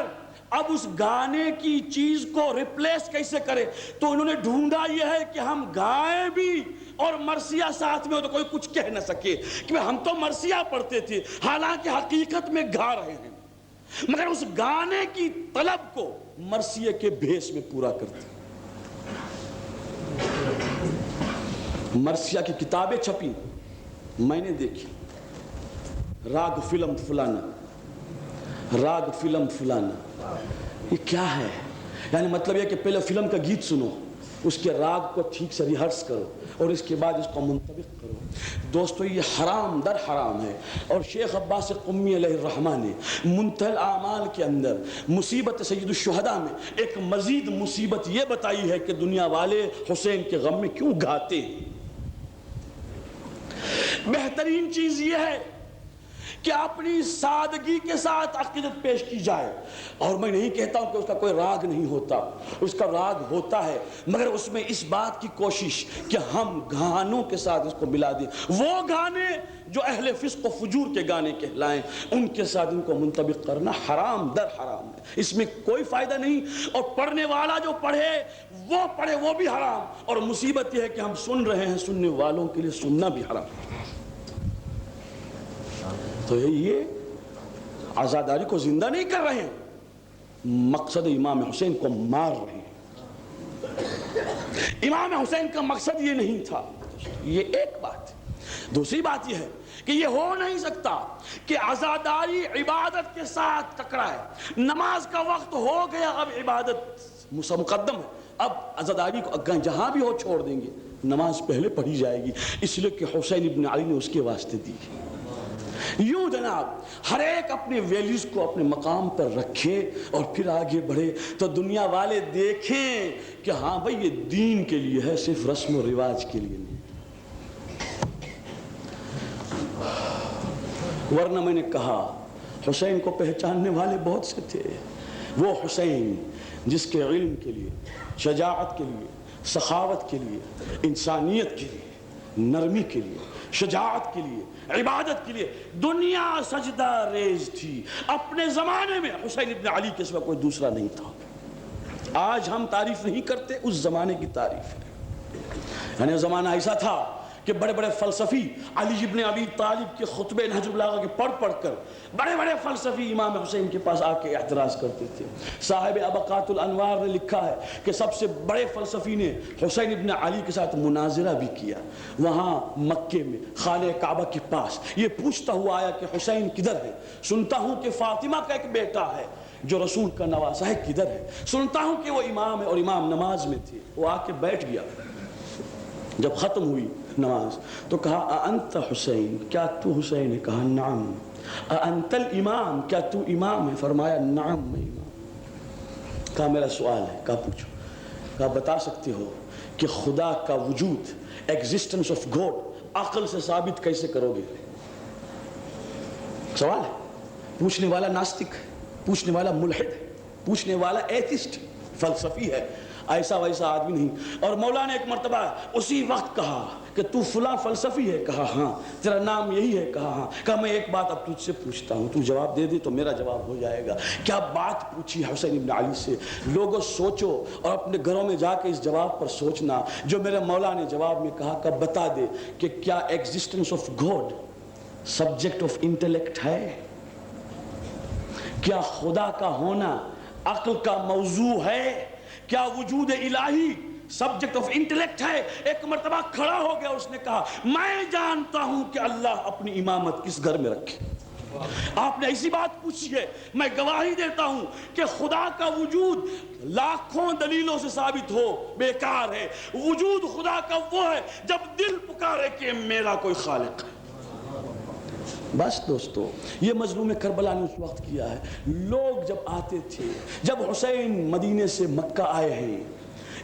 اب اس گانے کی چیز کو ریپلیس کیسے کرے؟ تو انہوں نے ڈھونڈا یہ ہے کہ ہم گائیں بھی اور مرثیہ ساتھ میں ہو تو کوئی کچھ کہہ نہ سکے کہ ہم تو مرثیہ پڑھتے تھے، حالانکہ حقیقت میں گا رہے ہیں، مگر اس گانے کی طلب کو مرثیے کے بھیس میں پورا کرتے ہیں۔ مرثیہ کی کتابیں چھپی، میں نے دیکھی، راگ فلم فلانا، راگ فلم فلانا، یہ کیا ہے؟ یعنی مطلب یہ کہ پہلے فلم کا گیت سنو، اس کے راگ کو ٹھیک سے ریہرس کرو اور اس کے بعد اس کو منطبق کرو۔ دوستو، یہ حرام در حرام ہے، اور شیخ عباس قمی علیہ الرحمہ نے منتہی الاعمال کے اندر مصیبت سید الشہداء میں ایک مزید مصیبت یہ بتائی ہے کہ دنیا والے حسین کے غم میں کیوں گاتے ہیں۔ بہترین چیز یہ ہے کہ اپنی سادگی کے ساتھ عقیدت پیش کی جائے، اور میں نہیں کہتا ہوں کہ اس کا کوئی راگ نہیں ہوتا، اس کا راگ ہوتا ہے، مگر اس میں اس بات کی کوشش کہ ہم گانوں کے ساتھ اس کو ملا دیں، وہ گانے جو اہل فسق و فجور کے گانے کہلائیں ان کے ساتھ ان کو منطبق کرنا حرام در حرام ہے، اس میں کوئی فائدہ نہیں، اور پڑھنے والا جو پڑھے وہ بھی حرام، اور مصیبت یہ ہے کہ ہم سن رہے ہیں، سننے والوں کے لیے سننا بھی حرام۔ تو یہ عزاداری کو زندہ نہیں کر رہے ہیں، مقصد امام حسین کو مار رہے ہیں۔ امام حسین کا مقصد یہ نہیں تھا، یہ ایک بات ہے۔ دوسری بات یہ ہے کہ یہ ہو نہیں سکتا کہ عزاداری عبادت کے ساتھ ٹکرائے۔ نماز کا وقت ہو گیا، اب عبادت مقدم ہے، اب عزاداری کو جہاں بھی ہو چھوڑ دیں گے، نماز پہلے پڑھی جائے گی، اس لیے کہ حسین ابن علی نے اس کے واسطے دی۔ یوں جناب ہر ایک اپنے ویلیوز کو اپنے مقام پر رکھے اور پھر آگے بڑھے، تو دنیا والے دیکھیں کہ ہاں بھئی یہ دین کے لیے ہے، صرف رسم و رواج کے لیے نہیں۔ ورنہ میں نے کہا حسین کو پہچاننے والے بہت سے تھے، وہ حسین جس کے علم کے لیے، شجاعت کے لیے، سخاوت کے لیے، انسانیت کے لیے، نرمی کے لیے، شجاعت کے لیے، عبادت کے لیے دنیا سجدہ ریز تھی۔ اپنے زمانے میں حسین ابن علی کے سوا کوئی دوسرا نہیں تھا۔ آج ہم تعریف نہیں کرتے، اس زمانے کی تعریف ہے۔ یعنی زمانہ ایسا تھا کہ کہ بڑے بڑے فلسفی علی ابن ابی طالب کے خطبے نہج البلاغہ کے پڑھ کر بڑے بڑے فلسفی امام حسین کے پاس آ کے اعتراض کرتے تھے۔ صاحب ابقات الانوار نے لکھا ہے کہ سب سے بڑے فلسفی نے حسین ابن علی کے ساتھ مناظرہ بھی کیا، وہاں مکے میں خانہ کعبہ کے پاس یہ پوچھتا ہوا آیا کہ حسین کدھر ہے؟ سنتا ہوں کہ فاطمہ کا ایک بیٹا ہے جو رسول کا نواسہ ہے، کدھر ہے؟ سنتا ہوں کہ وہ امام ہے اور امام نماز میں تھے۔ وہ آ کے بیٹھ گیا، جب ختم ہوئی نماز تو کہا انت حسین، کیا تو حسین ہے؟ کہا نعم۔ انت الامام، کیا تو امام ہے؟ فرمایا نعم میں امام۔ کہا میرا سوال ہے، کہا پوچھو۔ کہا بتا سکتے ہو کہ خدا کا وجود، ایگزسٹنس آف گاڈ، عقل سے ثابت کیسے کرو گے؟ سوال ہے، پوچھنے والا ناستک ہے، پوچھنے والا ملحد ہے، پوچھنے والا ایتھسٹ فلسفی ہے، ایسا ویسا آدمی نہیں۔ اور مولا نے ایک مرتبہ اسی وقت کہا کہ تو فلاں فلسفی ہے؟ کہا ہاں۔ تیرا نام یہی ہے؟ کہا ہاں۔ کہا میں ایک بات اب تجھ سے پوچھتا ہوں، تو جواب دے دے تو میرا جواب ہو جائے گا۔ کیا بات پوچھی حسین ابن علی سے؟ لوگوں سوچو اور اپنے گھروں میں جا کے اس جواب پر سوچنا جو میرے مولا نے جواب میں کہا۔ کہ بتا دے کہ کیا existence of God subject of intellect ہے؟ کیا خدا کا ہونا عقل کا موضوع ہے؟ کیا وجود الہی سبجیکٹ آف انٹلیکٹ ہے؟ ایک مرتبہ کھڑا ہو گیا، اس نے کہا میں جانتا ہوں کہ اللہ اپنی امامت کس گھر میں رکھے۔ آپ نے ایسی بات پوچھی ہے، میں گواہی دیتا ہوں کہ خدا کا وجود لاکھوں دلیلوں سے ثابت ہو بیکار ہے۔ وجود خدا کا وہ ہے جب دل پکارے کہ میرا کوئی خالق ہے۔ بس دوستو، یہ مظلوم کربلا نے اس وقت کیا ہے۔ لوگ جب آتے تھے، جب حسین مدینے سے مکہ آئے ہیں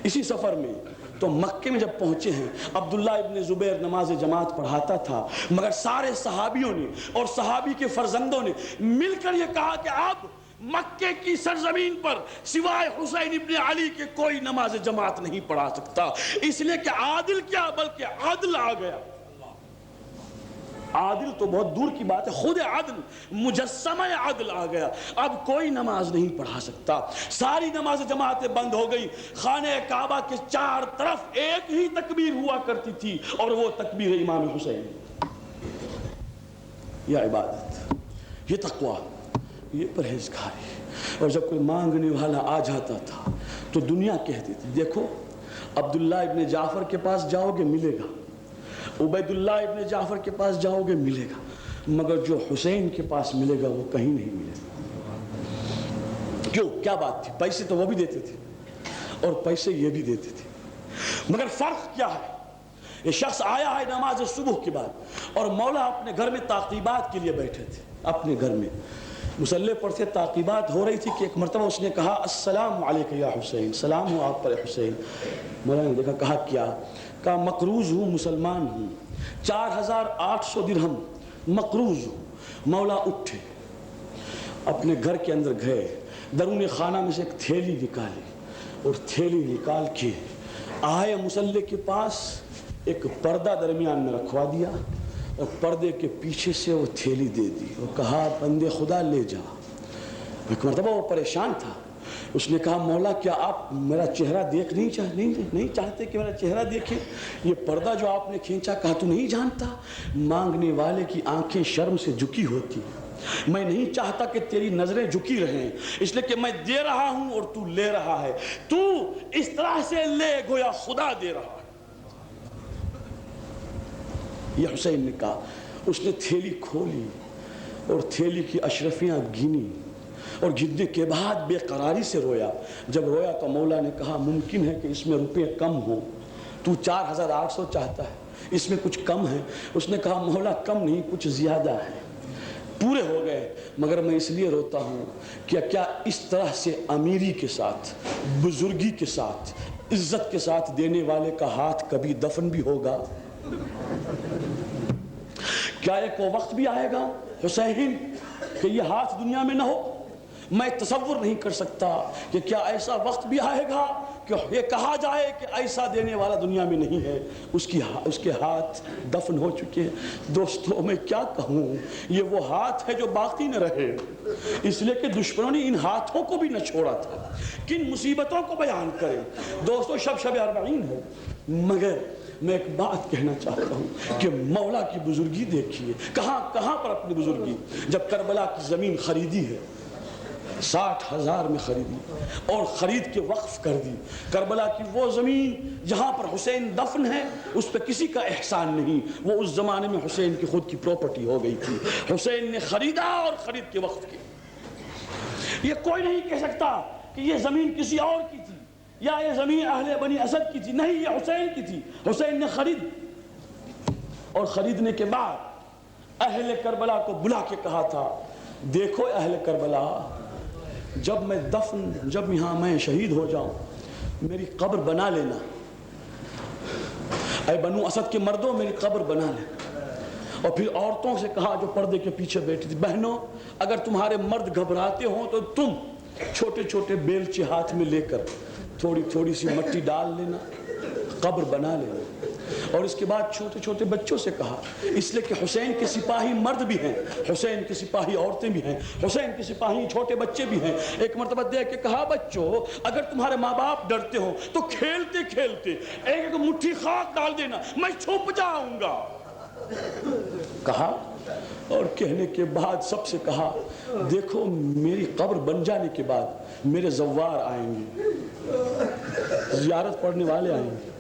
اسی سفر میں، تو مکے میں جب پہنچے ہیں، عبداللہ ابن زبیر نماز جماعت پڑھاتا تھا، مگر سارے صحابیوں نے اور صحابی کے فرزندوں نے مل کر یہ کہا کہ اب مکے کی سرزمین پر سوائے حسین ابن علی کے کوئی نماز جماعت نہیں پڑھا سکتا، اس لیے کہ عادل کیا بلکہ عادل آ گیا۔ عادل تو بہت دور کی بات ہے، خود عدل، مجسمہ عدل آ گیا، اب کوئی نماز نہیں پڑھا سکتا۔ ساری نماز جماعتیں بند ہو گئی۔ خانہ کعبہ کے چار طرف ایک ہی تکبیر ہوا کرتی تھی اور وہ تکبیر امام حسین۔ یہ عبادت، یہ تقوی، یہ پرہیزگاری۔ اور جب کوئی مانگنے والا آ جاتا تھا تو دنیا کہتی تھی دیکھو عبداللہ ابن جعفر کے پاس جاؤ گے ملے گا، عبید اللہ ابن جعفر کے پاس جاؤ گے ملے گا، مگر جو حسین کے پاس ملے گا وہ کہیں نہیں ملے گا۔ کیوں؟ کیا بات تھی؟ پیسے تو وہ بھی دیتے تھے اور پیسے یہ بھی دیتے تھے، مگر فرق کیا ہے؟ یہ شخص آیا ہے نماز صبح کے بعد اور مولا اپنے گھر میں تعقیبات کے لیے بیٹھے تھے، اپنے گھر میں مصلی پر سے تعقیبات ہو رہی تھی کہ ایک مرتبہ اس نے کہا السلام علیکہ یا حسین، سلام ہو آپ پر حسین۔ مولا نے دیکھا، کہا کیا؟ کہا مقروض ہوں، مسلمان ہوں، 4800 درہم مقروض ہوں۔ مولا اٹھے، اپنے گھر کے اندر گئے، درون خانہ میں سے ایک تھیلی نکالی اور تھیلی نکال کے آئے مصلی کے پاس، ایک پردہ درمیان میں رکھوا دیا اور پردے کے پیچھے سے وہ تھیلی دے دی اور کہا بندے خدا لے جا۔ ایک مرتبہ وہ پریشان تھا، اس نے کہا مولا کیا آپ میرا چہرہ دیکھ نہیں چاہتے کہ میرا چہرہ دیکھیں؟ یہ پردہ جو آپ نے کھینچا، کہا تو نہیں جانتا مانگنے والے کی آنکھیں شرم سے جھکی ہوتی ہیں، میں نہیں چاہتا کہ تیری نظریں جھکی رہیں، اس لیے کہ میں دے رہا ہوں اور تو لے رہا ہے، تو اس طرح سے لے گویا خدا دے رہا ہے۔ یہ حسین نے کہا، اس نے تھیلی کھولی اور تھیلی کی اشرفیاں گنی اور گننے کے بعد بے قراری سے رویا۔ جب رویا تو مولا نے کہا ممکن ہے کہ اس میں روپے کم ہوں، تو 4800 چاہتا ہے، اس میں کچھ کم ہے۔ اس نے کہا مولا کم نہیں، کچھ زیادہ ہے، پورے ہو گئے، مگر میں اس لیے روتا ہوں کہ کیا اس طرح سے امیری کے ساتھ، بزرگی کے ساتھ، عزت کے ساتھ دینے والے کا ہاتھ کبھی دفن بھی ہوگا؟ کیا ایک وہ وقت بھی آئے گا حسین کہ یہ ہاتھ دنیا میں نہ ہو؟ میں تصور نہیں کر سکتا کہ کیا ایسا وقت بھی آئے گا کہ یہ کہا جائے کہ ایسا دینے والا دنیا میں نہیں ہے، اس کے ہاتھ دفن ہو چکے ہیں۔ دوستوں میں کیا کہوں، یہ وہ ہاتھ ہے جو باقی نہ رہے، اس لیے کہ دشمنوں نے ان ہاتھوں کو بھی نہ چھوڑا تھا۔ کن مصیبتوں کو بیان کریں دوستوں، شب اربعین ہے، مگر میں ایک بات کہنا چاہتا ہوں کہ مولا کی بزرگی دیکھیے، کہاں پر اپنی بزرگی، جب کربلا کی زمین خریدی ہے 60,000 میں خریدی اور خرید کے وقف کر دی۔ کربلا کی وہ زمین جہاں پر حسین دفن ہے اس پہ کسی کا احسان نہیں، وہ اس زمانے میں حسین کی خود کی پراپرٹی ہو گئی تھی، حسین نے خریدا اور خرید کے وقف کی۔ یہ کوئی نہیں کہہ سکتا کہ یہ زمین کسی اور کی تھی یا یہ زمین اہل بنی اسد کی تھی، نہیں، یہ حسین کی تھی، حسین نے خرید، اور خریدنے کے بعد اہل کربلا کو بلا کے کہا تھا، دیکھو اہل کربلا، جب یہاں میں شہید ہو جاؤں میری قبر بنا لینا، اے بنو اسد کے مردوں میری قبر بنا لینا۔ اور پھر عورتوں سے کہا جو پردے کے پیچھے بیٹھی تھی، بہنوں اگر تمہارے مرد گھبراتے ہوں تو تم چھوٹے چھوٹے بیلچے ہاتھ میں لے کر تھوڑی سی مٹی ڈال لینا، قبر بنا لینا۔ اور اس کے بعد چھوٹے چھوٹے بچوں سے کہا، اس لیے کہ حسین کے سپاہی مرد بھی ہیں، حسین کے سپاہی عورتیں بھی ہیں، حسین کے سپاہی چھوٹے بچے بھی ہیں۔ ایک مرتبہ دیکھ کے کہا، بچوں اگر تمہارے ماں باپ ڈرتے ہوں تو کھیلتے کھیلتے ایک مٹھی خاک ڈال دینا، میں چھپ جاؤں گا، کہا۔ اور کہنے کے بعد سب سے کہا، دیکھو میری قبر بن جانے کے بعد میرے زوار آئیں گے، زیارت پڑھنے والے آئیں گے،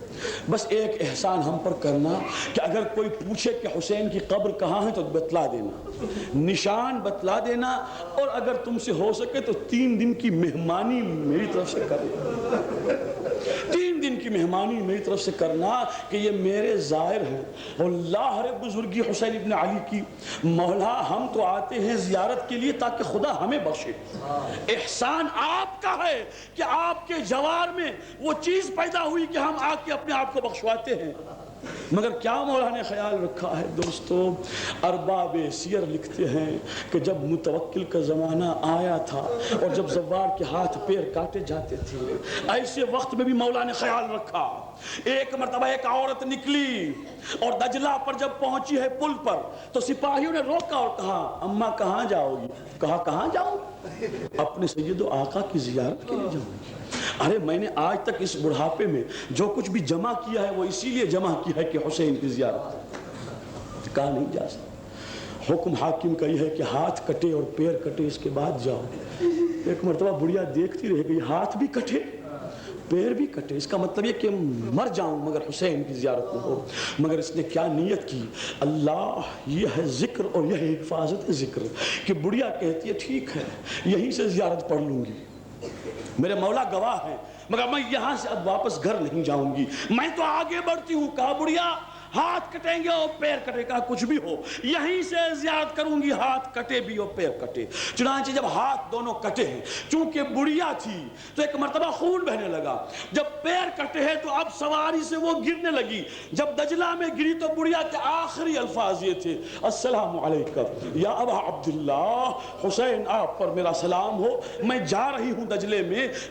بس ایک احسان ہم پر کرنا کہ اگر کوئی پوچھے کہ حسین کی قبر کہاں ہے تو بتلا دینا، نشان بتلا دینا، اور اگر تم سے ہو سکے تو 3 دن کی مہمانی میری طرف سے کرنا، 3 دن کی مہمانی میری طرف سے کرنا کہ یہ میرے زائر ہیں۔ اللہ رب بزرگی حسین ابن علی کی، مولا ہم تو آتے ہیں زیارت کے لیے تاکہ خدا ہمیں بخشے، احسان آپ کا ہے کہ آپ کے جوار میں وہ چیز پیدا ہوئی کہ ہم آ کے اپنے آپ کو بخشواتے ہیں۔ مگر کیا مولا نے خیال رکھا ہے دوستو، ارباب سیر لکھتے ہیں کہ جب متوکل کا زمانہ آیا تھا اور جب زوار کے ہاتھ پیر کاٹے جاتے تھے، ایسے وقت میں بھی مولا نے خیال رکھا۔ ایک مرتبہ ایک عورت نکلی اور دجلہ پر جب پہنچی ہے پل پر تو سپاہیوں نے روکا اور کہا، اماں کہاں جاؤ گی؟ کہا کہاں جاؤں؟ اپنے سید و آقا کی زیارت کے لیے جاؤں گی۔ ارے میں نے آج تک اس بڑھاپے میں جو کچھ بھی جمع کیا ہے وہ اسی لیے جمع کیا ہے کہ حسین کی زیارت، کہا نہیں جا سکتا۔ حکم حاکم کا یہ ہے کہ ہاتھ کٹے اور پیر کٹے اس کے بعد جاؤ۔ ایک مرتبہ بڑھیا دیکھتی رہ گئی، ہاتھ بھی کٹے پیر بھی کٹے، اس کا مطلب یہ کہ مر جاؤں مگر حسین کی زیارت نہ ہو۔ مگر اس نے کیا نیت کی، اللہ یہ ہے ذکر اور یہ ہے حفاظت ذکر، کہ بڑھیا کہتی ہے ٹھیک ہے یہیں سے زیارت پڑھ لوں گی، میرے مولا گواہ ہے، مگر میں یہاں سے اب واپس گھر نہیں جاؤں گی، میں تو آگے بڑھتی ہوں۔ کہا بڑھیا ہاتھ کٹیں گے اور پیر کٹے گا، کچھ بھی ہو یہیں سے زیارت کروں گی، ہاتھ کٹے بھی اور پیر کٹے۔ چنانچہ جب ہاتھ دونوں کٹے ہیں، چونکہ بڑھیا تھی تو ایک مرتبہ خون بہنے لگا، جب پیر کٹے ہیں تو اب سواری سے وہ گرنے لگی، جب دجلہ میں گری تو بڑھیا کے آخری الفاظ یہ تھے، السلام علیکم یا ابا عبداللہ، حسین آپ پر میرا سلام ہو، میں جا رہی ہوں دجلے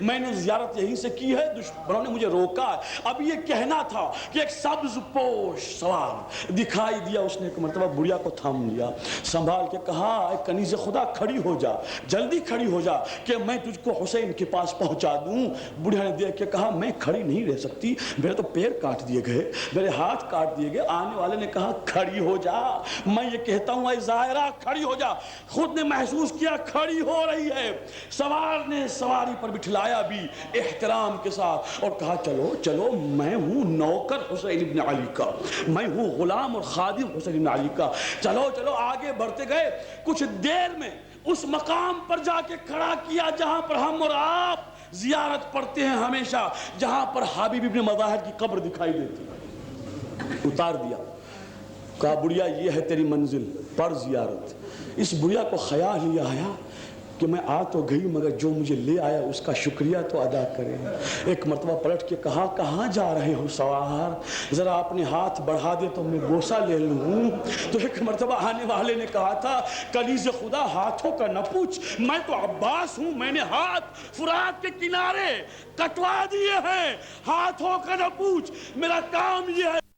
میں نے زیارت یہیں سے کی ہے، دشمنوں نے مجھے روکا ہے۔ اب یہ کہنا تھا کہ ایک سبز پوش سوار دکھائی دیا، اس نے ایک مرتبہ بڑھیا کو تھام لیا، سنبھال کے کہا، اے کنیز خدا کھڑی ہو جا، جلدی کھڑی ہو جا کہ میں تجھ کو حسین کے پاس پہنچا دوں۔ بڑھیا نے دیکھ کے کہا، میں کھڑی نہیں رہ سکتی، میرے تو پیر کاٹ دیے گئے، میرے ہاتھ کاٹ دیے گئے۔ آنے والے نے کہا کھڑی ہو جا، میں یہ کہتا ہوں اے زائرہ کھڑی ہو جا۔ خود نے محسوس کیا کھڑی ہو رہی ہے، سوار نے سواری پر بٹھلایا بھی احترام کے ساتھ اور کہا چلو چلو، میں ہوں نوکر حسین ابن علی کا، میں ہوں غلام اور خادم حسین ابن علی کا، چلو چلو۔ آگے بڑھتے گئے، کچھ دیر میں اس مقام پر جا کے کھڑا کیا جہاں پر ہم اور آپ زیارت پڑھتے ہیں ہمیشہ، جہاں پر حبیب ابن مظاہر کی قبر دکھائی دیتی، اتار دیا، کہا بڑھیا یہ ہے تیری منزل، پڑھ زیارت۔ اس بڑھیا کو خیال ہی آیا کہ میں آ تو گئی مگر جو مجھے لے آیا اس کا شکریہ تو ادا کریں۔ ایک مرتبہ پلٹ کے کہا کہاں جا رہے ہو سوار، ذرا اپنے ہاتھ بڑھا دے تو میں بوسہ لے لوں۔ تو ایک مرتبہ آنے والے نے کہا تھا، کنیز خدا ہاتھوں کا نہ پوچھ، میں تو عباس ہوں، میں نے ہاتھ فرات کے کنارے کٹوا دیے ہیں، ہاتھوں کا نہ پوچھ، میرا کام یہ ہے